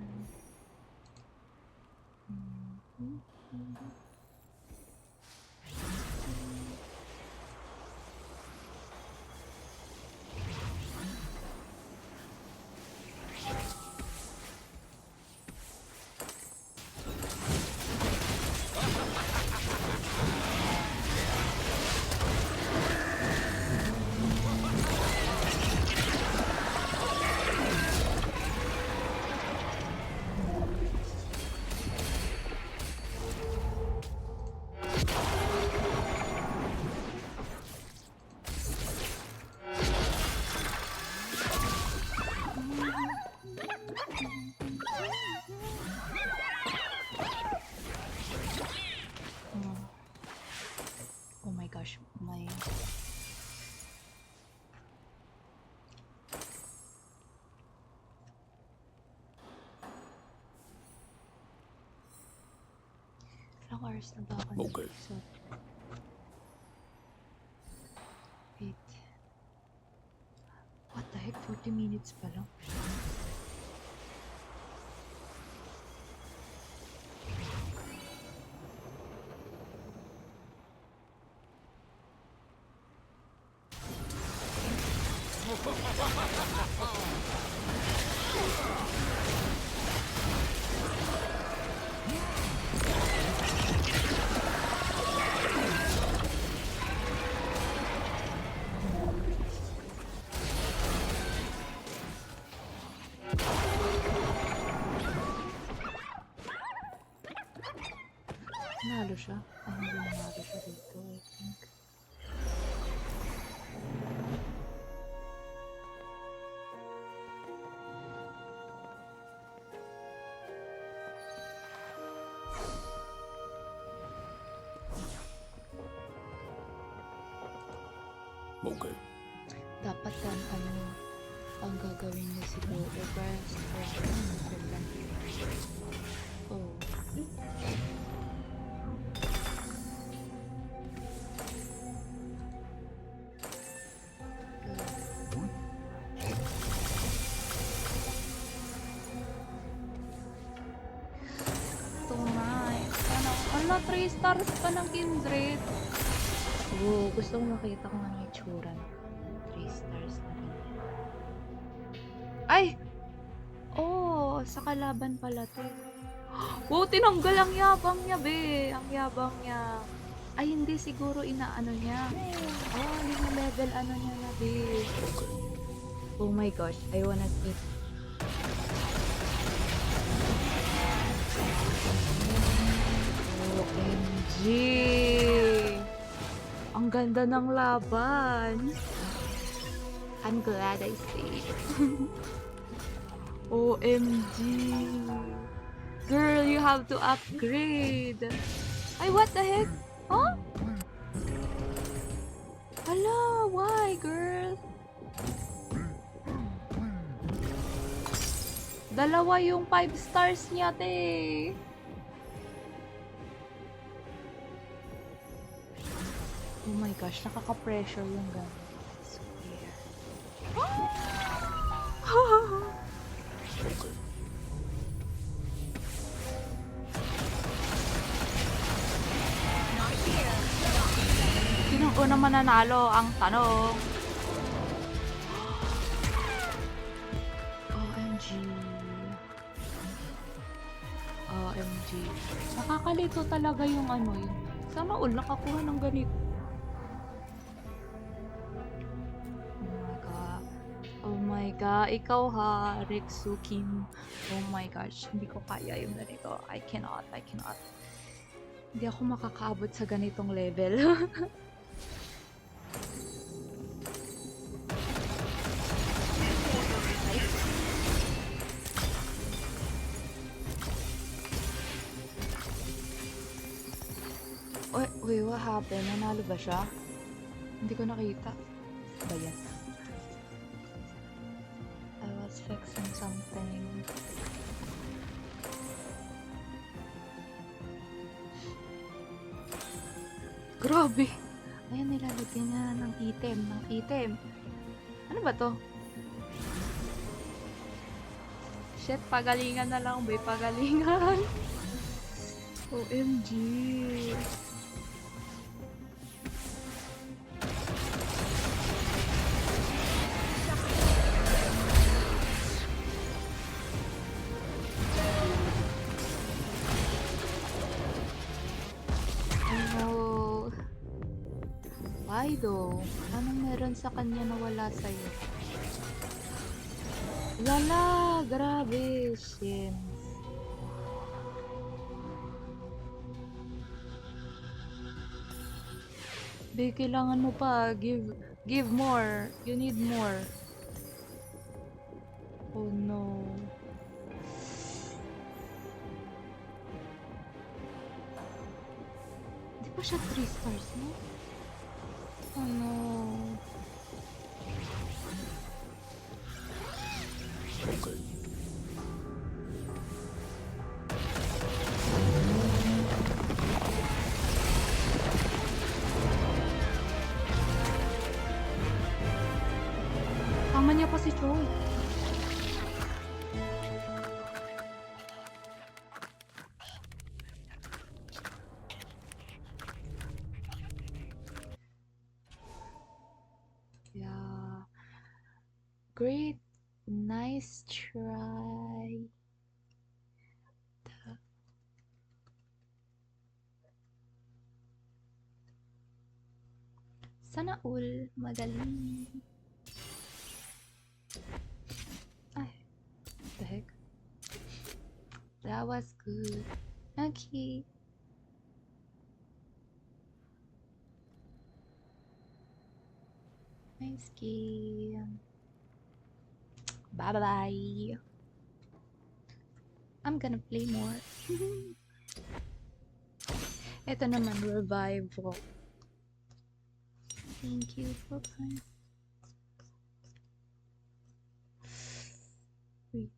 Oh. Oh my gosh, my... Ilang hours na ba ako Okay. nag-episode? Wait. What the heck? 40 minutes pa lang? Nanalo siya? Ay, hindi nanalo siya dito, I think. Okay. Dapat ang gagawin niya siguro, rest. Oh. Tonight. Ano, 3 stars pa ng Kindred. Oo, gusto ko makita kung ano yung itsura. 3 stars na rin. Ay! Oh, sa kalaban pala to. Oh, tinanggal ang yabang niya, be. Ang yabang niya. Ay, hindi siguro inaano niya. Oh, yung level ano niya na, be. Oh my gosh, I wanna see. OMG! Ang ganda ng laban. I'm glad I stayed. OMG! Girl, you have to upgrade. Ay, what the heck? Huh? Hala, why, girl? Dalawa yung 5 stars niya, te. Oh my gosh, nakaka-pressure yung gamit. I swear. Sinong una mananalo ang tanong? OMG. OMG. Nakakalito talaga yung ano yun. Sana all nakakuha ng ganito. Oh my god, ikaw ha, Rexu Kim. Oh my gosh, hindi ko kaya yung ganito. I cannot. Hindi ako makakaabot sa ganitong level. Uy, what happened? Nanalo ba siya? Hindi ko nakita. Ba yan? I was fixing something. Grabe. Ayan, nilalagyan niya ng item. Ano ba to? Shit, pagalingan na lang, bay. Pagalingan. OMG. Oh. Why though? Anong meron sa kanya na wala sa'yo? Lala! Grabe! Shims. Bay, kailangan mo pa. Give more. You need more. Oh no. Di ba siya 3 stars, no? Oh no. Okay. Tama niya pa si Choi. Yeah. Great. Nice try. Sana all magaling. Ay, what the heck? That was good. Okay. Nice game. Bye-bye. I'm gonna play more. Ito naman, revival. Thank you for playing. Wait.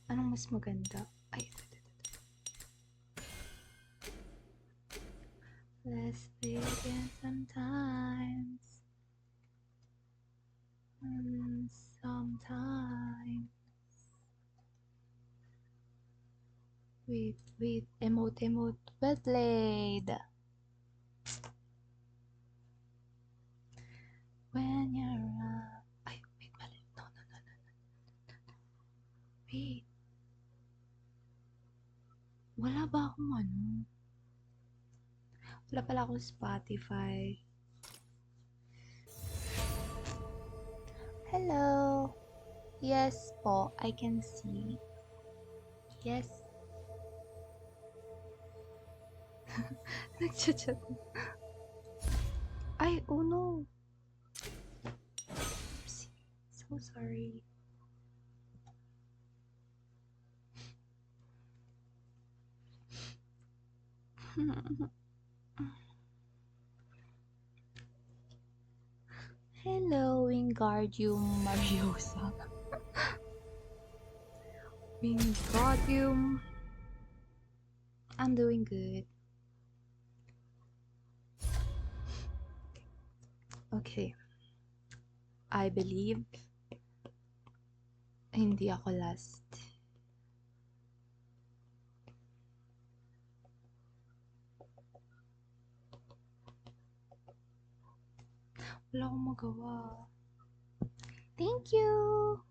Anong mas maganda? Ay, ito. Let's play again sometimes. Sometimes. Wait. Emote. Well played. When you're up. Ay, wait, mali. No. Wait. Wala ba akong ano? Wala pala akong Spotify. Hello. Yes po, I can see. Yes. Nagchat-chat. Ay, oh no. Oopsie. So sorry. Hello, Wingardium Mariosa. Wingardium. I'm doing good. Okay. I believe hindi ako last. Wala akong magawa. Thank you!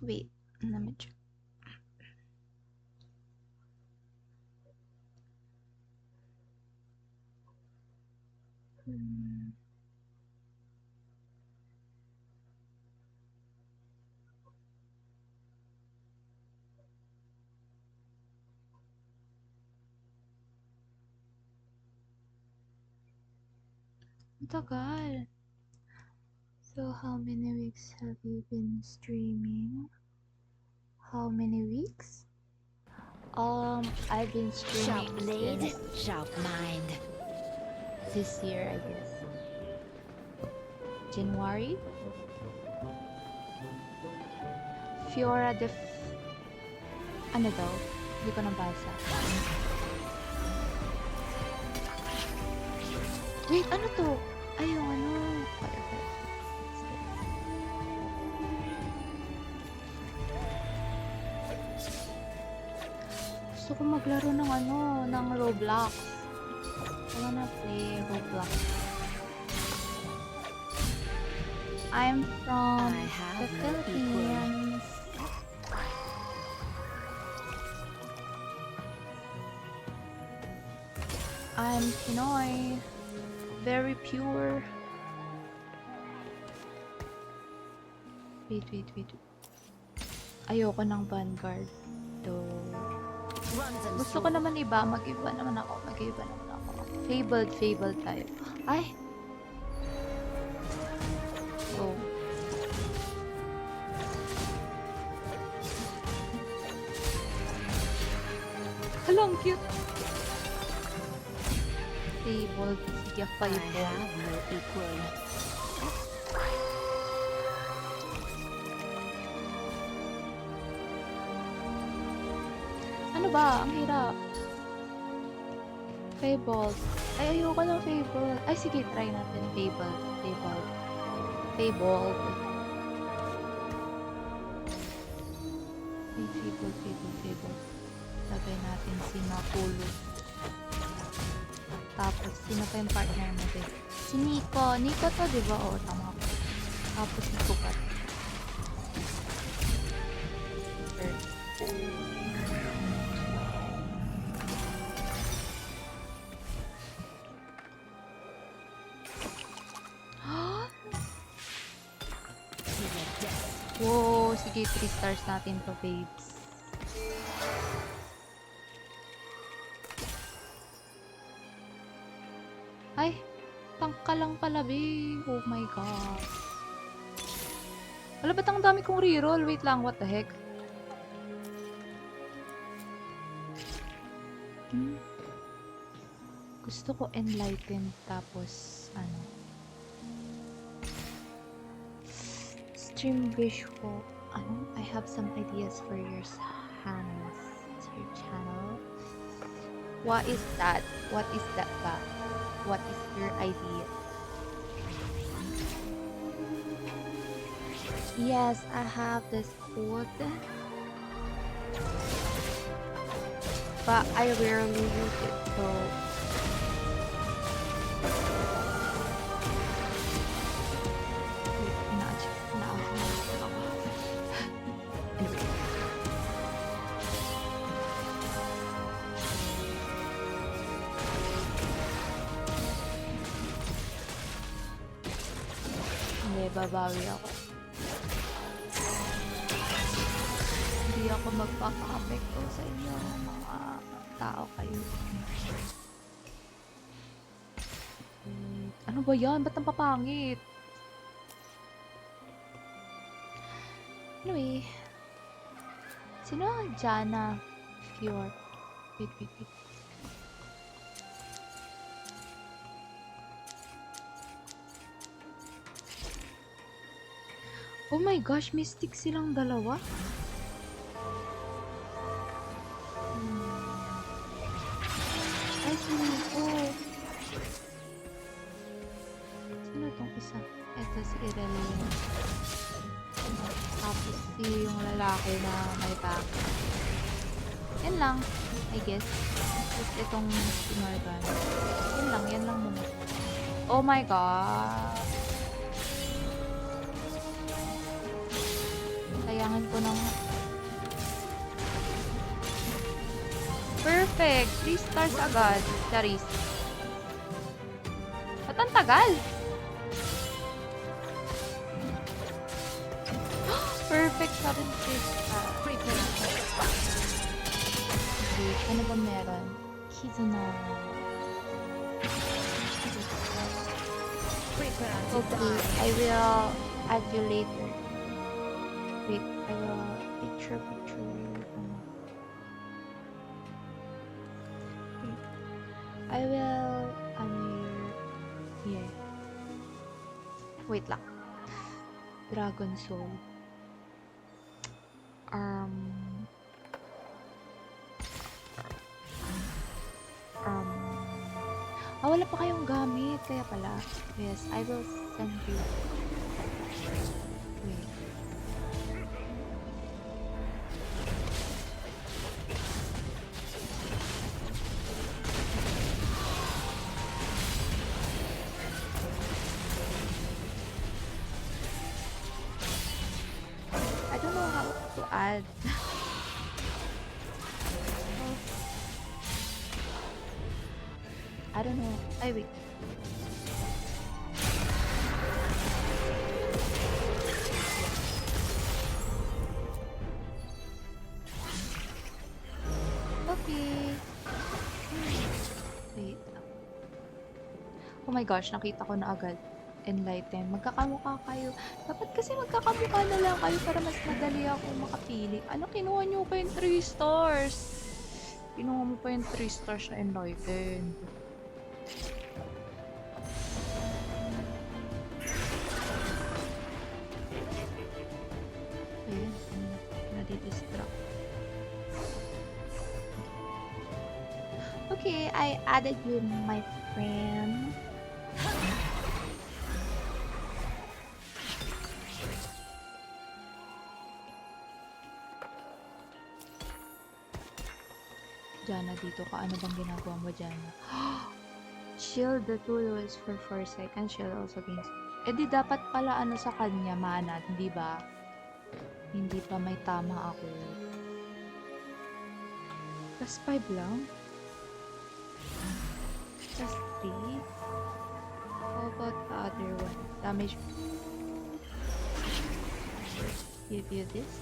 Wait, let me check. Ang tagal. So, how many weeks have you been streaming? How many weeks? I've been streaming Sharp blade, since sharp mind. this year, I guess. January? Fiora de... Ano daw? Hindi ko nabasa. Wait, ano to? Ay, yung ano. Firefly. Gusto ko maglaro ng ano, ng Roblox. I wanna play Roblox. I'm from I have the no equal. Philippines. I'm Pinoy. Very pure. Wait. Ayoko ng Vanguard. Though. Runs and Gusto ko naman iba. Mag-iba naman ako. Fabled tayo. Ay! Alam, cute. Fable. Sige, I Fable. have no equal. Ano ba? Ang hirap. Fable. Ay, ayoko ng Fable. Ay, sige, try natin. Fable. Fable. Fable. Fable. Lagay natin si Nakulu. Tapos, sino pa yung partner mo din? Si Nico. Nico to, di ba? Oo, tama ko. Tapos, si Kupat. Wow, sige, 3 stars natin to, babes. Ay, tangka lang pala, babe. Oh my god. Wala, ba't ang dami kong reroll? Wait lang, what the heck? Gusto ko enlightened, tapos, ano? Stream visual. Ano? I have some ideas for your hands. Your channel. What is that? What is that ba? What is your idea? Yes, I have this code. But I rarely use it, so wait, ina-adjust ako. Anyway. Hindi, babawi ako. Hindi ako magpapakapekto sa inyo, mga tao kayo. Ano ba yan? Ba't ang papangit? Anyway. Sino ang Jana Fjord? Wait. Oh my gosh, mystic silang dalawa. Ay, sino ko? Sino tong isa? Ito si Irelia. Tapos si yung lalaki na may back. Yan lang, I guess. Tapos itong si Morgan. Yan lang muna. Oh my god. Sayangin ko ng... Perfect! 3 stars agad. Charis. Ba't ang tagal? Perfect 7 stars. Wait, ano ba meron? Kizuna. Okay, I will add you later. Wait, I will picture. Wait. I will, here. Wait lang. Dragon Soul. Wala pa kayong gamit, kaya pala. Yes, I will send you. Wait. I don't know how to add. I don't know. Ay, wait. Okay. Wait. Oh my gosh, nakita ko na agad. Enlighten. Magkakamukha kayo. Dapat kasi magkakamukha na lang kayo para mas madali ako makapili. Ano, kinuha niyo ko yung 3 stars? Kinuha mo pa yung 3 stars na enlightened. Ayun, nadidistract. Okay, I added you, my friend. Jana, dito ka. Ano bang ginagawa mo, Jana? Shield the tool is for 4 seconds. Shield also gains. Eh di dapat pala ano sa kanya, mana, di ba? Hindi pa may tama ako. Plus 5 lang? Plus 3? How about the other one? Damage. Give you this?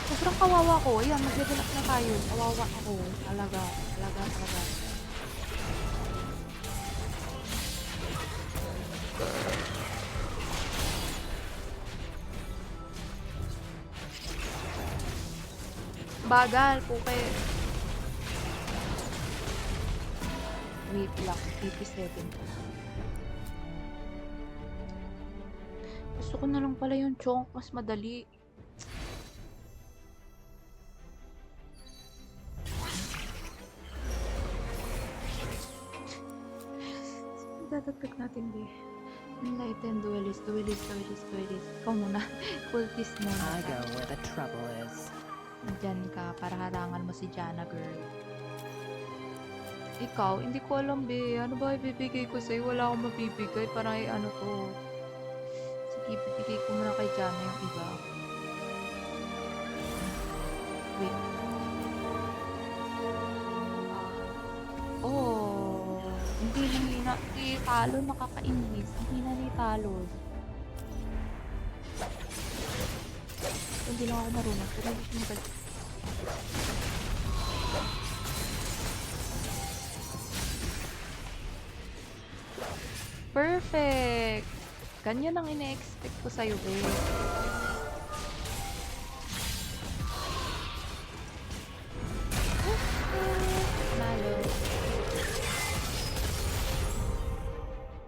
Sobrang kawawa ko. Ayan, mag-level up na tayo. Kawawa ako. Talaga. Bagal, puke. Wait lang. 87. Gusto ko na lang pala yung chonk. Mas madali. Dadagdag natin, be. Enlightened duelist. Ikaw muna. Cultist muna. I go where the trouble is. Diyan ka para harangan mo si Jana, girl. Ikaw, hindi ko alam, be. Ano ba ibibigay ko sa'yo? Wala akong mabibigay. Parang ano to. Sige, ibibigay ko muna kay Jana yung iba. Wait. Oh. Hindi talo, nakakainis. Hindi na ni talo. Hindi lang ako marunong. Pero hindi ko magaling. Perfect! Ganyan ang ine-expect ko sa'yo, babe. Nalo.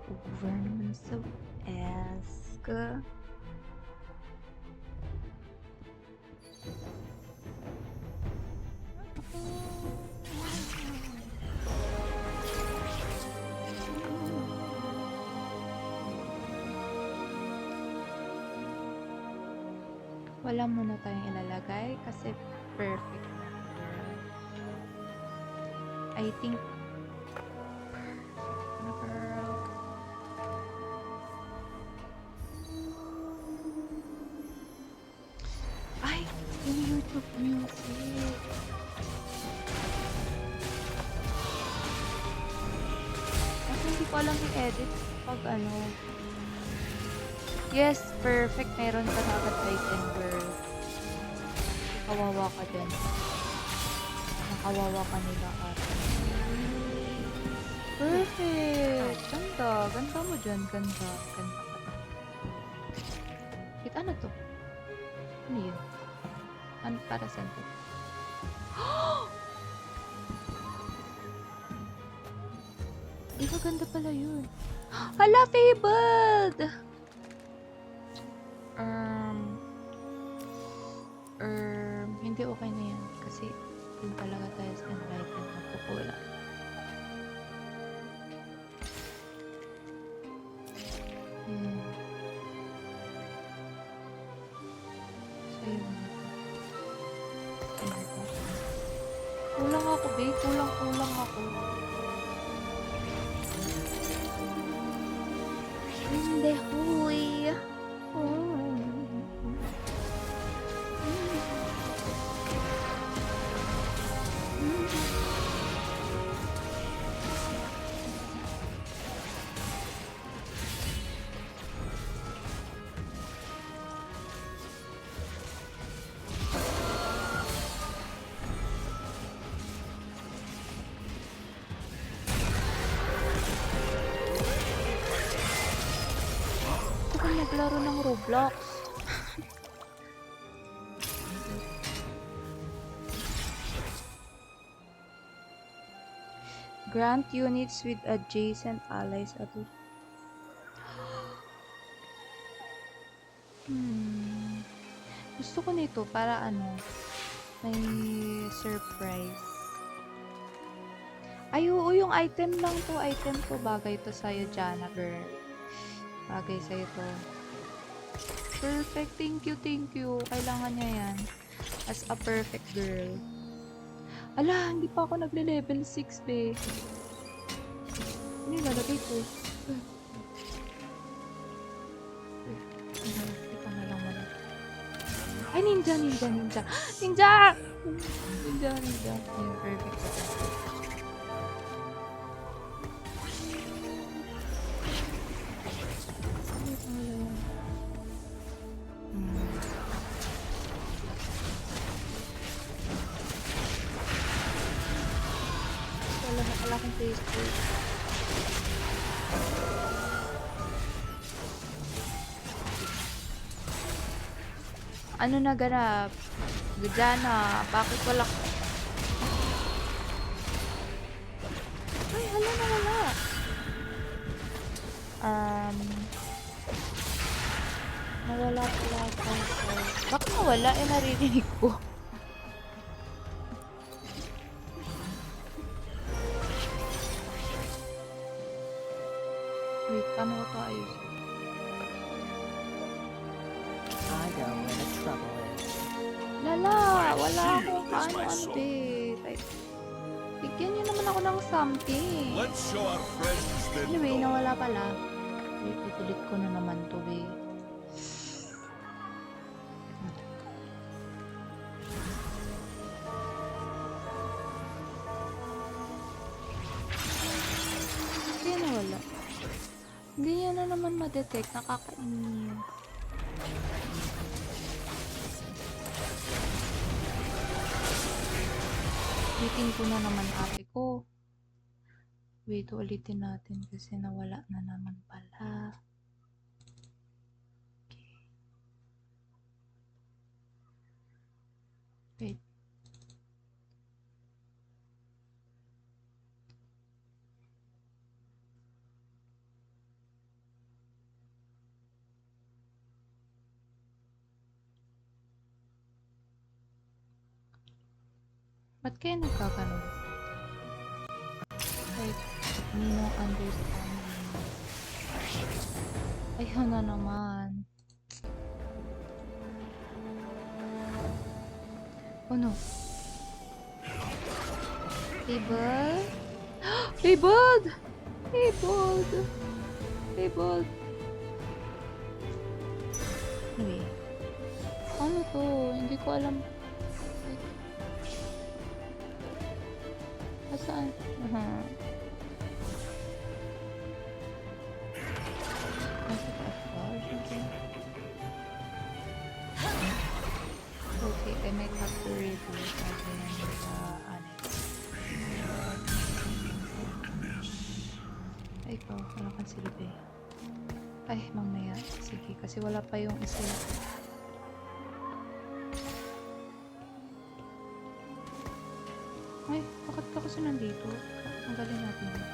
Over naman sa ask. Wala muna tayong ilalagay kasi perfect na. I think girl. Ay, yung YouTube music. Kasi hindi ko alam i-edit pag ano. Yes, perfect. Meron ka na agad Titan, girl. Kawawa ka dyan. Nakawawa ka nila at. Perfect! Ganda. Ganda mo dyan. Ganda. Ganda. Kita na to. Ano yun? Ano para saan to? Di ba ganda pala yun? Hala, fabled! Hindi okay na yan kasi dun talaga tayo sa enlightened na kukulang. So yun. Kulang ako, babe. Kulang ako. Hindi, huy. Roblox. Grant units with adjacent allies at Gusto ko nito para ano, may surprise. Ay, oo, yung item lang to. Item to. Bagay to sa'yo, Jana, girl. Bagay sa'yo to. Perfect. Thank you, thank you. Kailangan niya yan. As a perfect girl. Ala, hindi pa ako nagle-level 6, be. Ano yung lalagay ko? Ito na lang wala. Ay, ninja, ninja, ninja. Ninja! Ninja, ninja. Ayun, perfect. Wala akong Facebook. Ano na ganap? Gajana, bakit wala? Ay, hala na wala. Nawala pala ako. Bakit nawala? Eh, narinig ko. Wait, paano ko ito ayusin? I go where the trouble is. Lala, wala akong ano-ano, babe. Ay, bigyan niyo naman ako ng something. Let's show our friends that Anyway, nawala pala. Wait, itulit ko na naman to, babe. Kaya nawala. Hindi niya na naman ma-detect. Nakakainis. Ulitin ko na naman ate ko. Wait, ulitin natin kasi nawala na naman pala. Okay. Wait. Ba't kaya nagkaganon? Like, no understanding. Ayun na naman. Oh no. Fabled? Fabled! Fabled! Fabled! Anyway. Ano to? Hindi ko alam. Saan? Nasa taas ba? Or something? Okay, I might have to redo again the annex. Ay, ikaw. Wala kang silbi. Ay, mamaya. Sige, kasi wala pa yung isa. Ay, bakit ka kasi nandito? Tanggalin natin yun.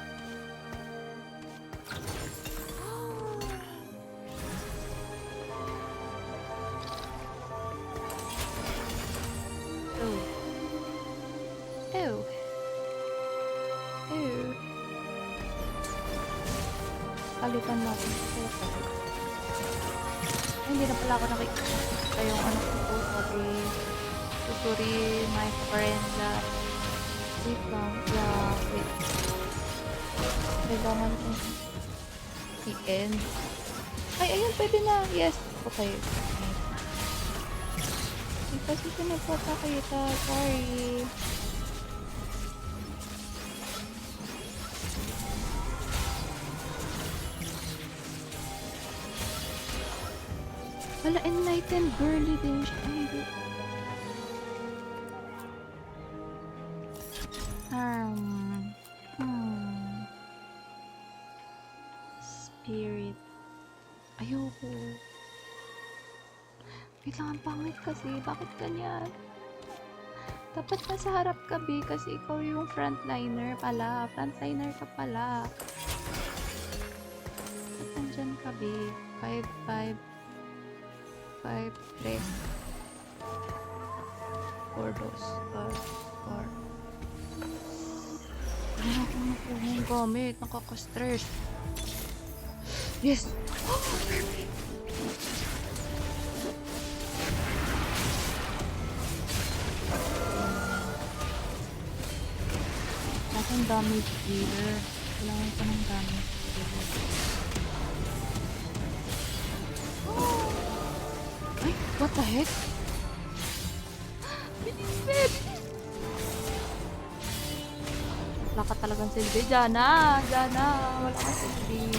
Oh. Ew. Ew. Palitan natin. Ay, hindi na pala ako nakikita yung ano ko. Sorry, my friend. Wait lang. Yeah, wait. Kailangan kong i-end. Ay, ayun, pwede na. Yes. Okay. Hindi kasi ito nagpapakita. Sorry. Wala, enlightened girly din siya. Hindi. Spirit. Ayoko. Wait lang, ang pangit kasi. Bakit ganyan? Dapat nasa harap ka, be, kasi ikaw yung frontliner pala. Frontliner ka pala. Ba't nandyan ka, be? 5, 5, 5, 3. 4, 2, 4. Ano akong nakuha yung gamit? Nakaka-stress. Yes! Ang damage dealer. Kailangan ko ng damage dealer. Ay! What the heck? Bilis, bilis! Wala ka talagang silbi. Diana! Diana! Wala ka silbi.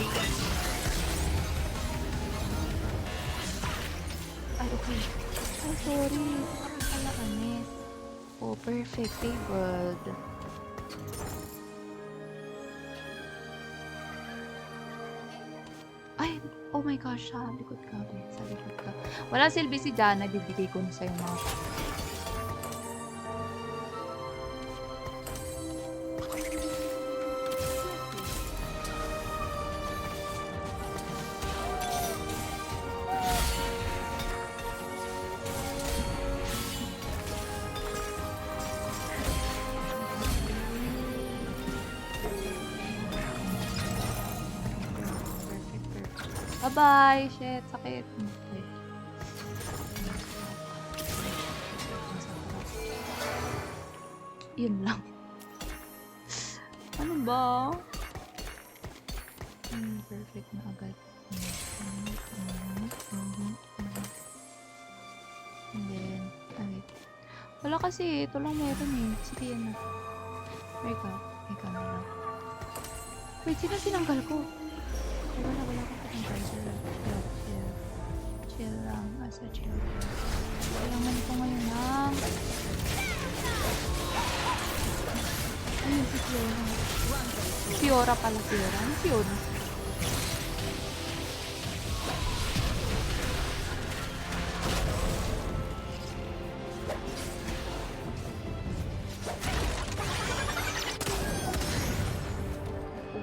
Ay, okay. Ay, sorry. Ako pala anis. Oh, perfect. Fabled. Ay, oh my gosh, sa likod ka, be. Sa likod ka. Wala silbi si Diana, bibigay ko na sa'yo mga. Bye-bye! Shit, sakit. Okay. Yun lang. Ano ba? Perfect na agad. And then, wait. Wala kasi, ito lang meron eh. Sige, yan na. May ka na lang. Wait, sino tinanggal ko? Wala ko tinanggal. Chill lang. Asa chill. Kailangan ko ngayon lang. Ayun, si Fiora. Fiora pala, Fiora. Ano Fiora?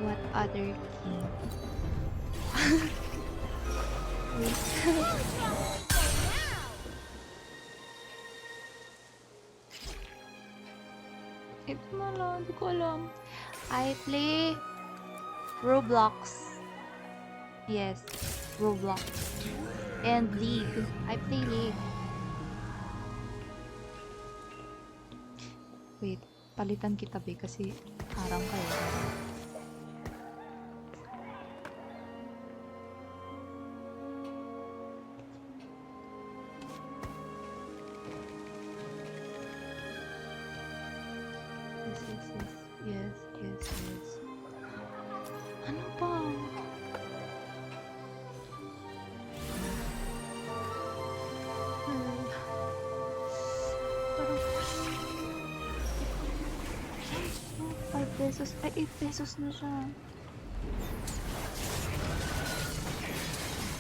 What other king? Wait. Ito na lang, hindi ko alam. I play Roblox. Yes, Roblox. And League. I play League. Wait, palitan kita be kasi harang kayo. Yes. Ano ba? Parang 5 pesos. Ay, 8 pesos na siya.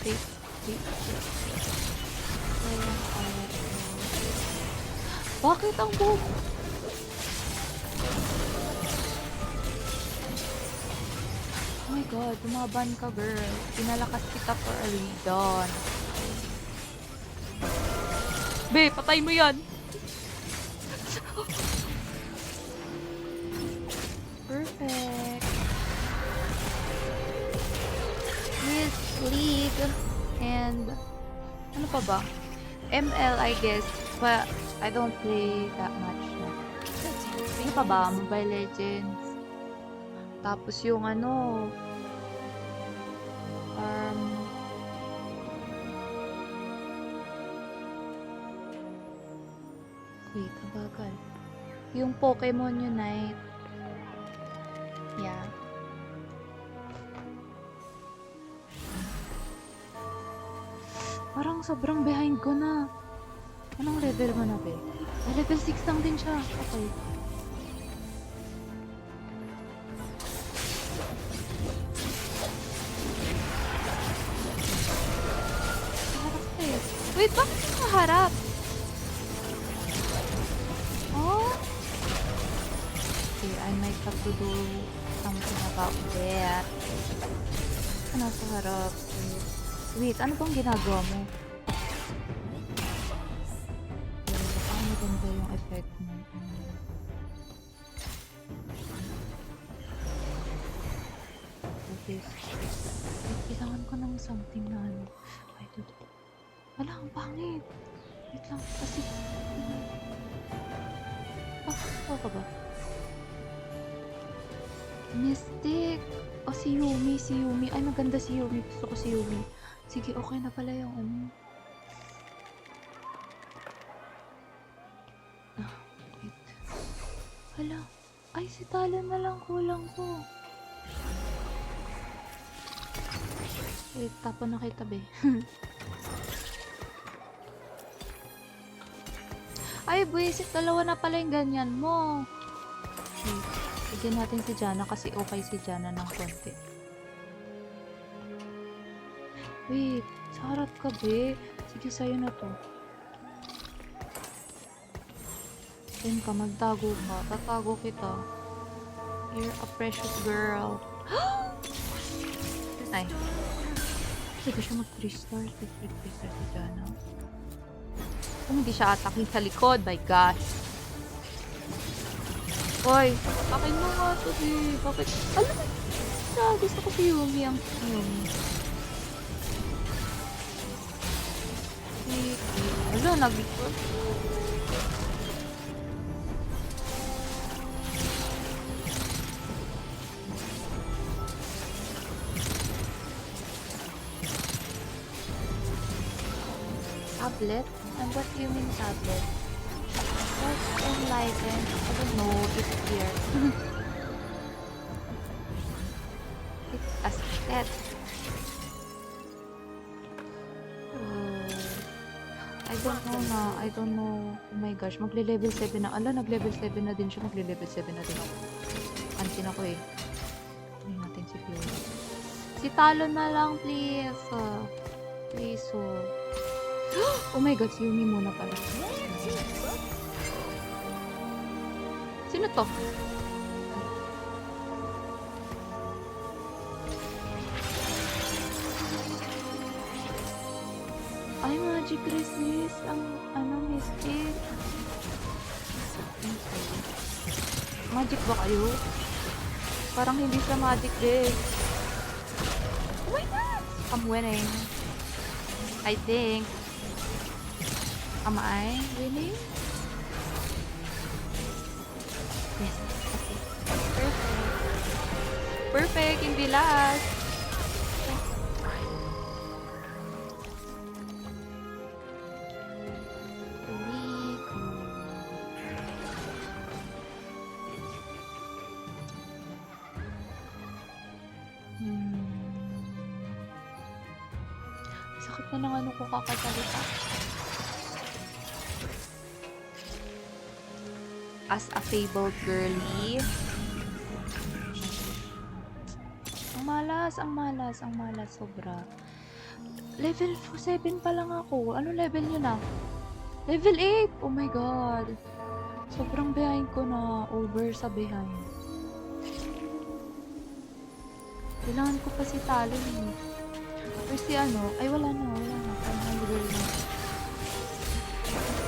Wait. Bakit ang buhok? Oh my god, tumaban ka, girl. Pinalakas kita for a reason. Be, patay mo yan! Perfect. Miss League. And, ano pa ba? ML, I guess. But, I don't play that much. Ano pa ba? Mobile Legends. Tapos yung ano, wait, abagal. Yung Pokemon Unite. Yeah. Parang sobrang behind ko na. Anong level mo na, be? Ay, level 6 lang din siya. Okay. Wait, bakit ka? harap. Oh. Okay, I might have to do something about that. Nasa harap. Wait, ano bang ginagawa mo? Baka maganda yung effect mo. Okay. Kailangan ko ng something na ano. Ay, dude. Wala, ang pangit. Wait lang, kasi... Ako ka ba? Mystic! O, si Yumi, si Yumi. Ay, maganda si Yumi. Gusto ko si Yumi. Sige, okay na pala yung ano. Wait. Hala. Ay, si Talon na lang kulang ko. Wait, tapon na kita, be. Ay, buwisit. Dalawa na pala yung ganyan mo. Wait. Bigyan natin si Jana kasi okay si Jana ng konti. Wait. Sa harap ka, be. Sige, sa'yo na to. Then ka, magtago ka. Tatago kita. You're a precious girl. Ay. Sige siya mag 3 stars. 3 stars si Jana. Kung hindi siya atakin sa likod, my gosh. Hoy, akin mo nga to, di. Bakit? Alam mo, gusto ko si Yumi ang Yumi. Alam, nag-record. Tablet? And what do you mean tablet? What's enlightened? I don't know. It's here. It's a step. I don't know na. I don't know. Oh my gosh. Magle-level 7 na. Ala, nag-level 7 na din siya. Magle-level 7 na din ako. Antin ako eh. Hindi natin si Fiona. Si Talon na lang, please. Please, oh my god, si Yumi muna pala. Sino to? Ay, magic resist. Ang, mystic. Magic ba kayo? Parang hindi siya magic din. Oh my god! I'm winning. I think. Am I winning? Yes. Okay. Perfect. Perfect. Hindi last. Sakit na ng ano ko kakasalita. As a fabled girly. Ang malas, sobra. Level 7 pa lang ako. Ano level nyo na? Level 8! Oh my god. Sobrang behind ko na. Over sa behind. Kailangan ko pa si Talon eh. Or si ano? Ay, wala na. Final girl na.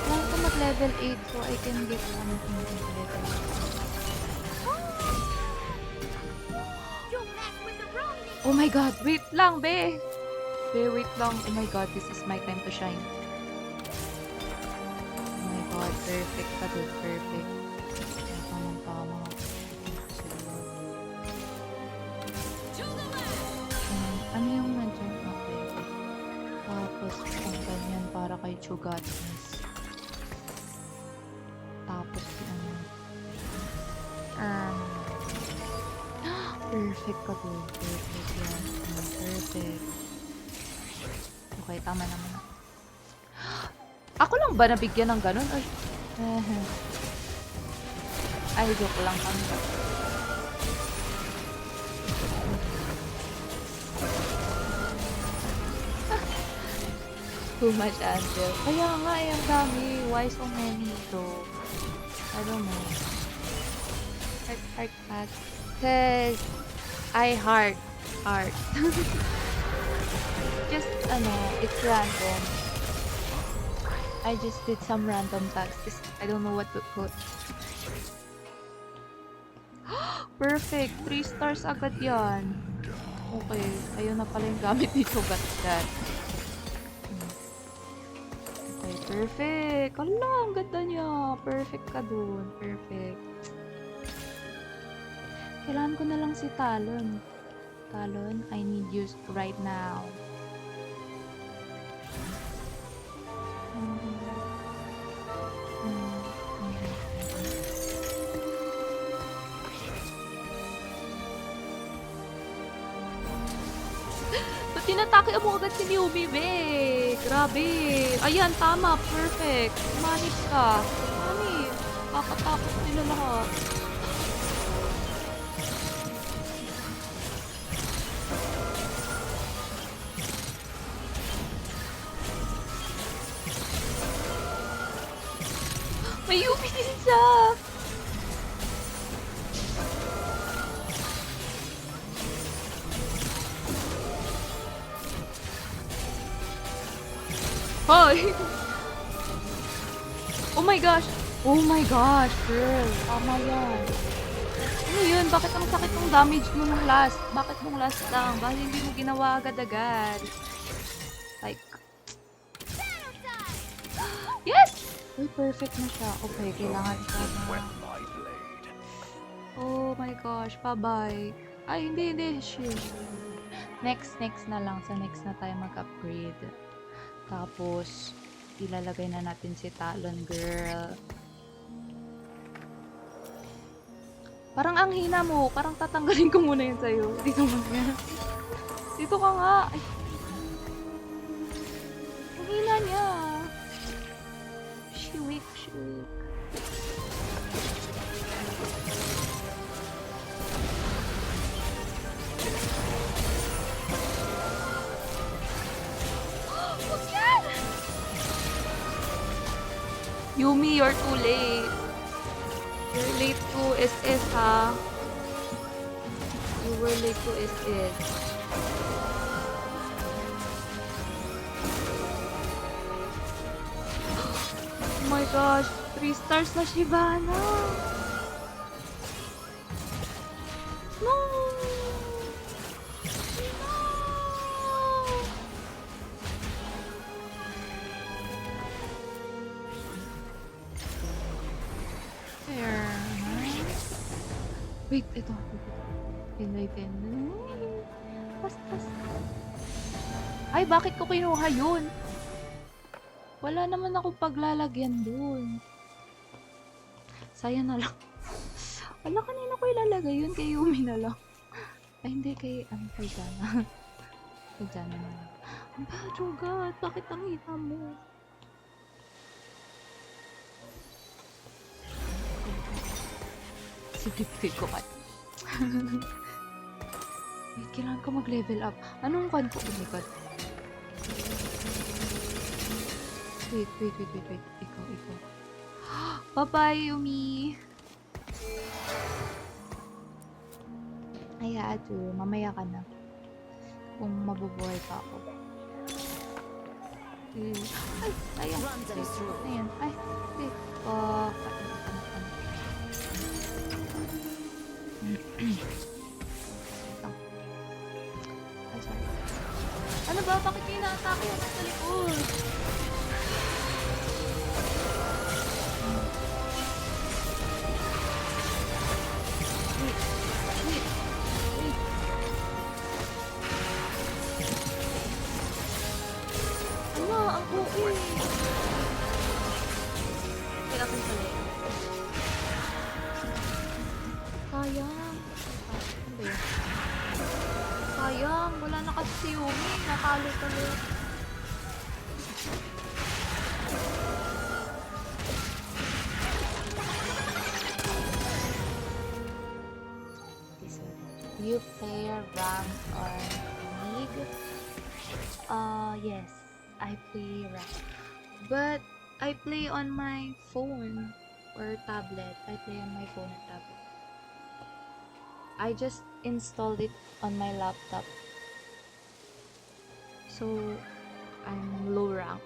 Kailangan ko mag-level 8 so I can get something in level 8. Oh my god, wait lang, be! Be, wait lang. Oh my god, this is my time to shine. Oh my god, perfect ka, dude. Perfect. Tamang-tama. Ano yung nandiyan? Okay. Tapos, ang ganyan para kay Chugatness. Tapos, ano? Perfect ka po. Perfect yan. Perfect. Okay, tama naman. Ako lang ba nabigyan ng ganun? Ay, joke lang kami. Too much Angel. Kaya nga eh, ang dami. Why so many though? I don't know. Heart. Cause I heart. Just, it's random. I just did some random tags. I don't know what to put. Perfect! 3 stars agad yan. Okay. Ayun na pala yung gamit dito. Gat. Okay, perfect! Ala, ang ganda niya. Perfect ka dun. Perfect. Kailangan ko na lang si Talon. Talon, I need you right now. Ba't tinatake mo agad si Mayumi, be? Grabe. Ayan, tama. Perfect. Manage ka. Manage. Kakatakot nila lahat. May Yubi din siya! Hoy! Oh my gosh! Oh my gosh, girl! Tama yan. Ano yun? Bakit ang sakit ng damage mo nung last? Bakit nung last lang? Bakit hindi mo ginawa agad-agad? Like... Yes! Uy, perfect na siya. Okay, kailangan siya na... Oh my gosh, bye-bye. Ay, hindi. Shit. Next na lang. Sa next na tayo mag-upgrade. Tapos, ilalagay na natin si Talon, girl. Parang ang hina mo. Parang tatanggalin ko muna yun sa'yo. Dito mo nga. Dito ka nga. Ay. Ang hina niya. Weak. Yumi, you're too late. You're late to SS, ha? You were late to SS. Oh my gosh, 3 stars na Shyvana. No! There. Wait, ito. Wait. Pas. Ay, bakit ko kinuha yun? Wala naman ako paglalagyan dun. Sayang na lang. Wala, kanina ko ilalagay yun. Kay Yumi na lang. Ay, hindi. Kay Jana. Kay Jana na lang. Ang God, bakit ang hina mo? Sige ko ka. Wait, kailangan ko mag-level up. Anong kwan ko? Oh my God. Wait. Ikaw. Bye-bye, Yumi. Ay, Atu. Mamaya ka na. Kung mabubuhay pa ako. Ay, ayan. Ayan. Ay, wait. Ay, sorry. Ano ba? Bakit kayo na-atake ako sa likod? Wait. Ano? Ang OA. Kaya akong pala. Sayang. Ano ba yun? Sayang. Wala na kasi si Yumi. Natalo tuloy. Do you play rank or league? Yes. I play rank. But I play on my phone or tablet. I play on my phone or tablet. I just installed it on my laptop. So I'm low rank.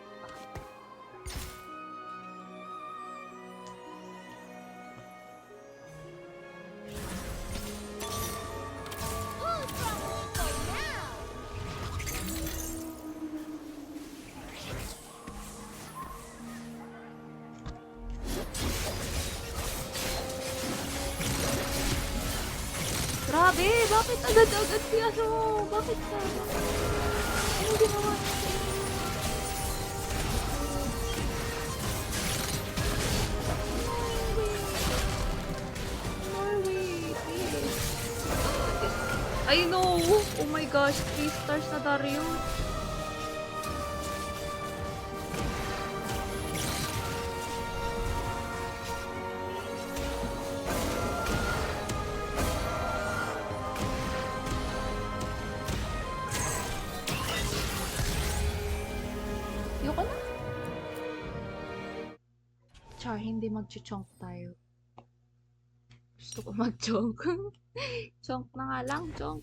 Who's trouble for now? Grabe! Bakit agad-agad si ano? Bakit ka? Ano ginawa? Norway! Please. I know! Oh my gosh! 3 stars na Darius! Ayoko na. Char, hindi mag-chonk tayo. Gusto ko mag-chonk. Chonk na nga lang, chonk.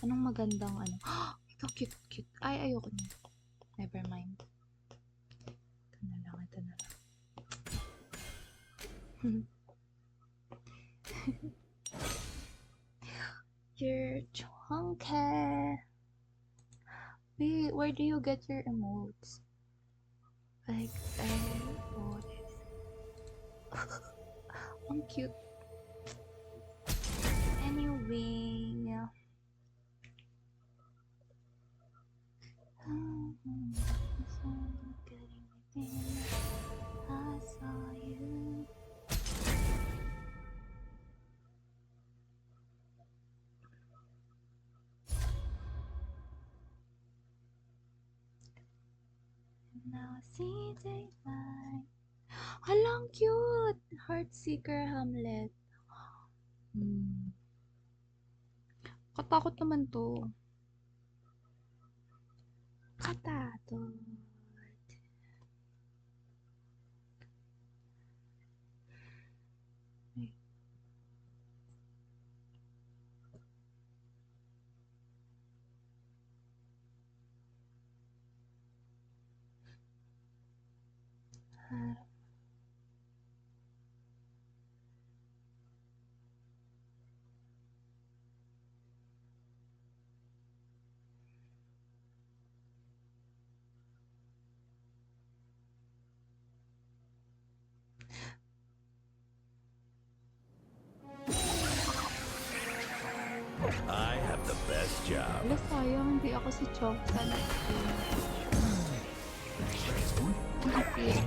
Anong magandang ano? Ito, cute, cute. Ay, ayoko na. Never mind. Ito na lang, ito na lang. You're chunky. Wait, where do you get your emotes? Like, oh, this. Ang cute. Anyway, yeah. I saw you. Now I see daylight. Halang cute! Heartseeker Hamlet. Katakot naman to. Katakot. I have the best job. Wala, sayang. Hindi ako si Chok. Sana. Okay.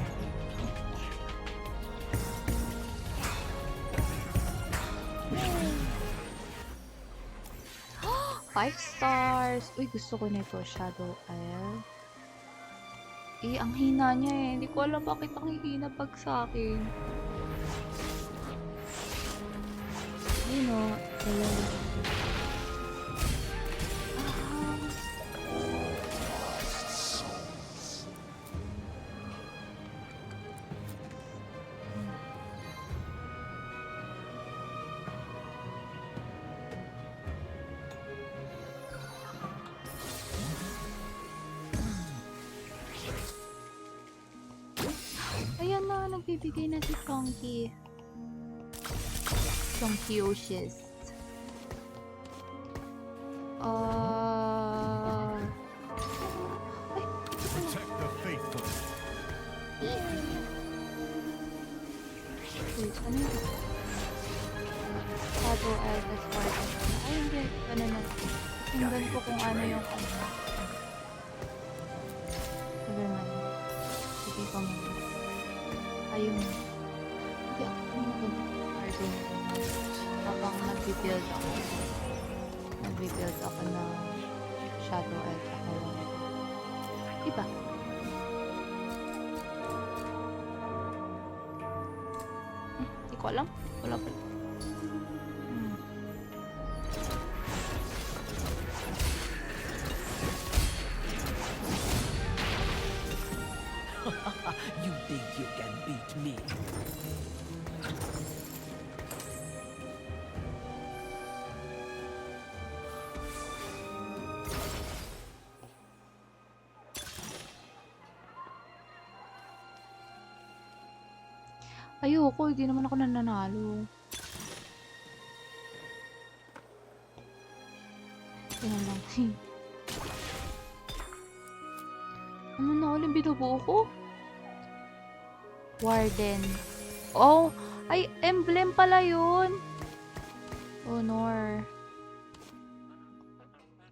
5 stars. Uy, gusto ko nito. Shadow Isle. Ang hina niya eh. Hindi ko alam bakit ang hihina pag sa akin. Yun o. Ayan na, nagbibigay na si Chonky. Chonkyocious. Protect the faithful. Wait, ano yun? Shadow Isle as part of ay, hindi. Ano na. Tingnan ko kung ano yung ano. Never mind. Sige ko muna. Ayun. Hindi ako mag-garden. Habang nag-build ako. Nag-build ako ng Shadow Isle. Ako lang. Diba? Hindi ko alam. Wala pa. think you can beat me? Ayoko, hindi naman ako nananalo. Yan lang. Ano na ulit binubuo ko? Warden. Oh! Ay, emblem pala yun! Honor.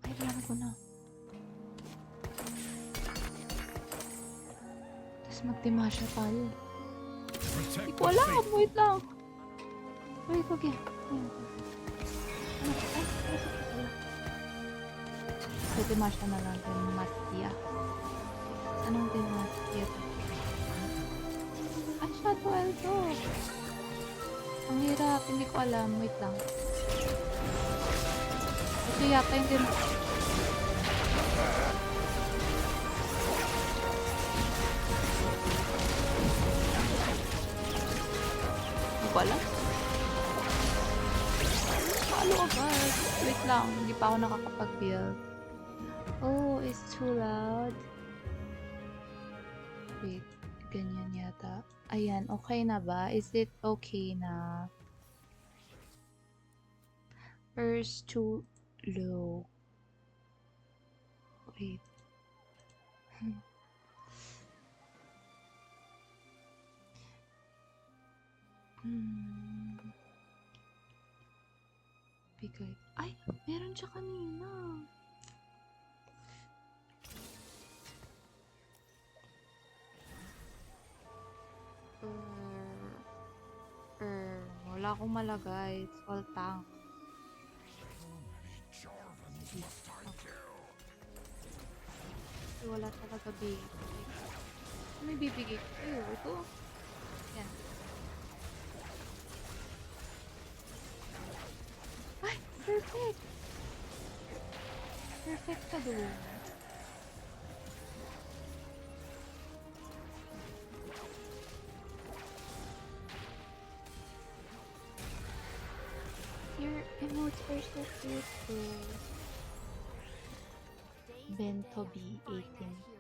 Ay, kailangan ko na. Tapos magdimasya tayo. Hindi ko alam. Wait lang. Wait, okay. Ano? Ay, magdimasya na lang yung Mastia. Anong Mastia? Ay, Shadowell to. Ang hirap. Hindi ko alam. Wait lang. Ito yata yung Hindi ko alam. Paano agad? Wait lang. Hindi pa ako nakakapag-build. Oh, it's too loud. Wait. Ganyan yata. Ayan. Okay na ba? Is it okay na? First too low. Wait. Bigay. Ay! Meron siya kanina. Wala akong malagay. It's all tank. Kasi wala talaga big. Ano yung bibigay ko? Ayun, ito. Yan. Ay! Perfect! Perfect ka doon. Your emotes are so cute too. Bento B18.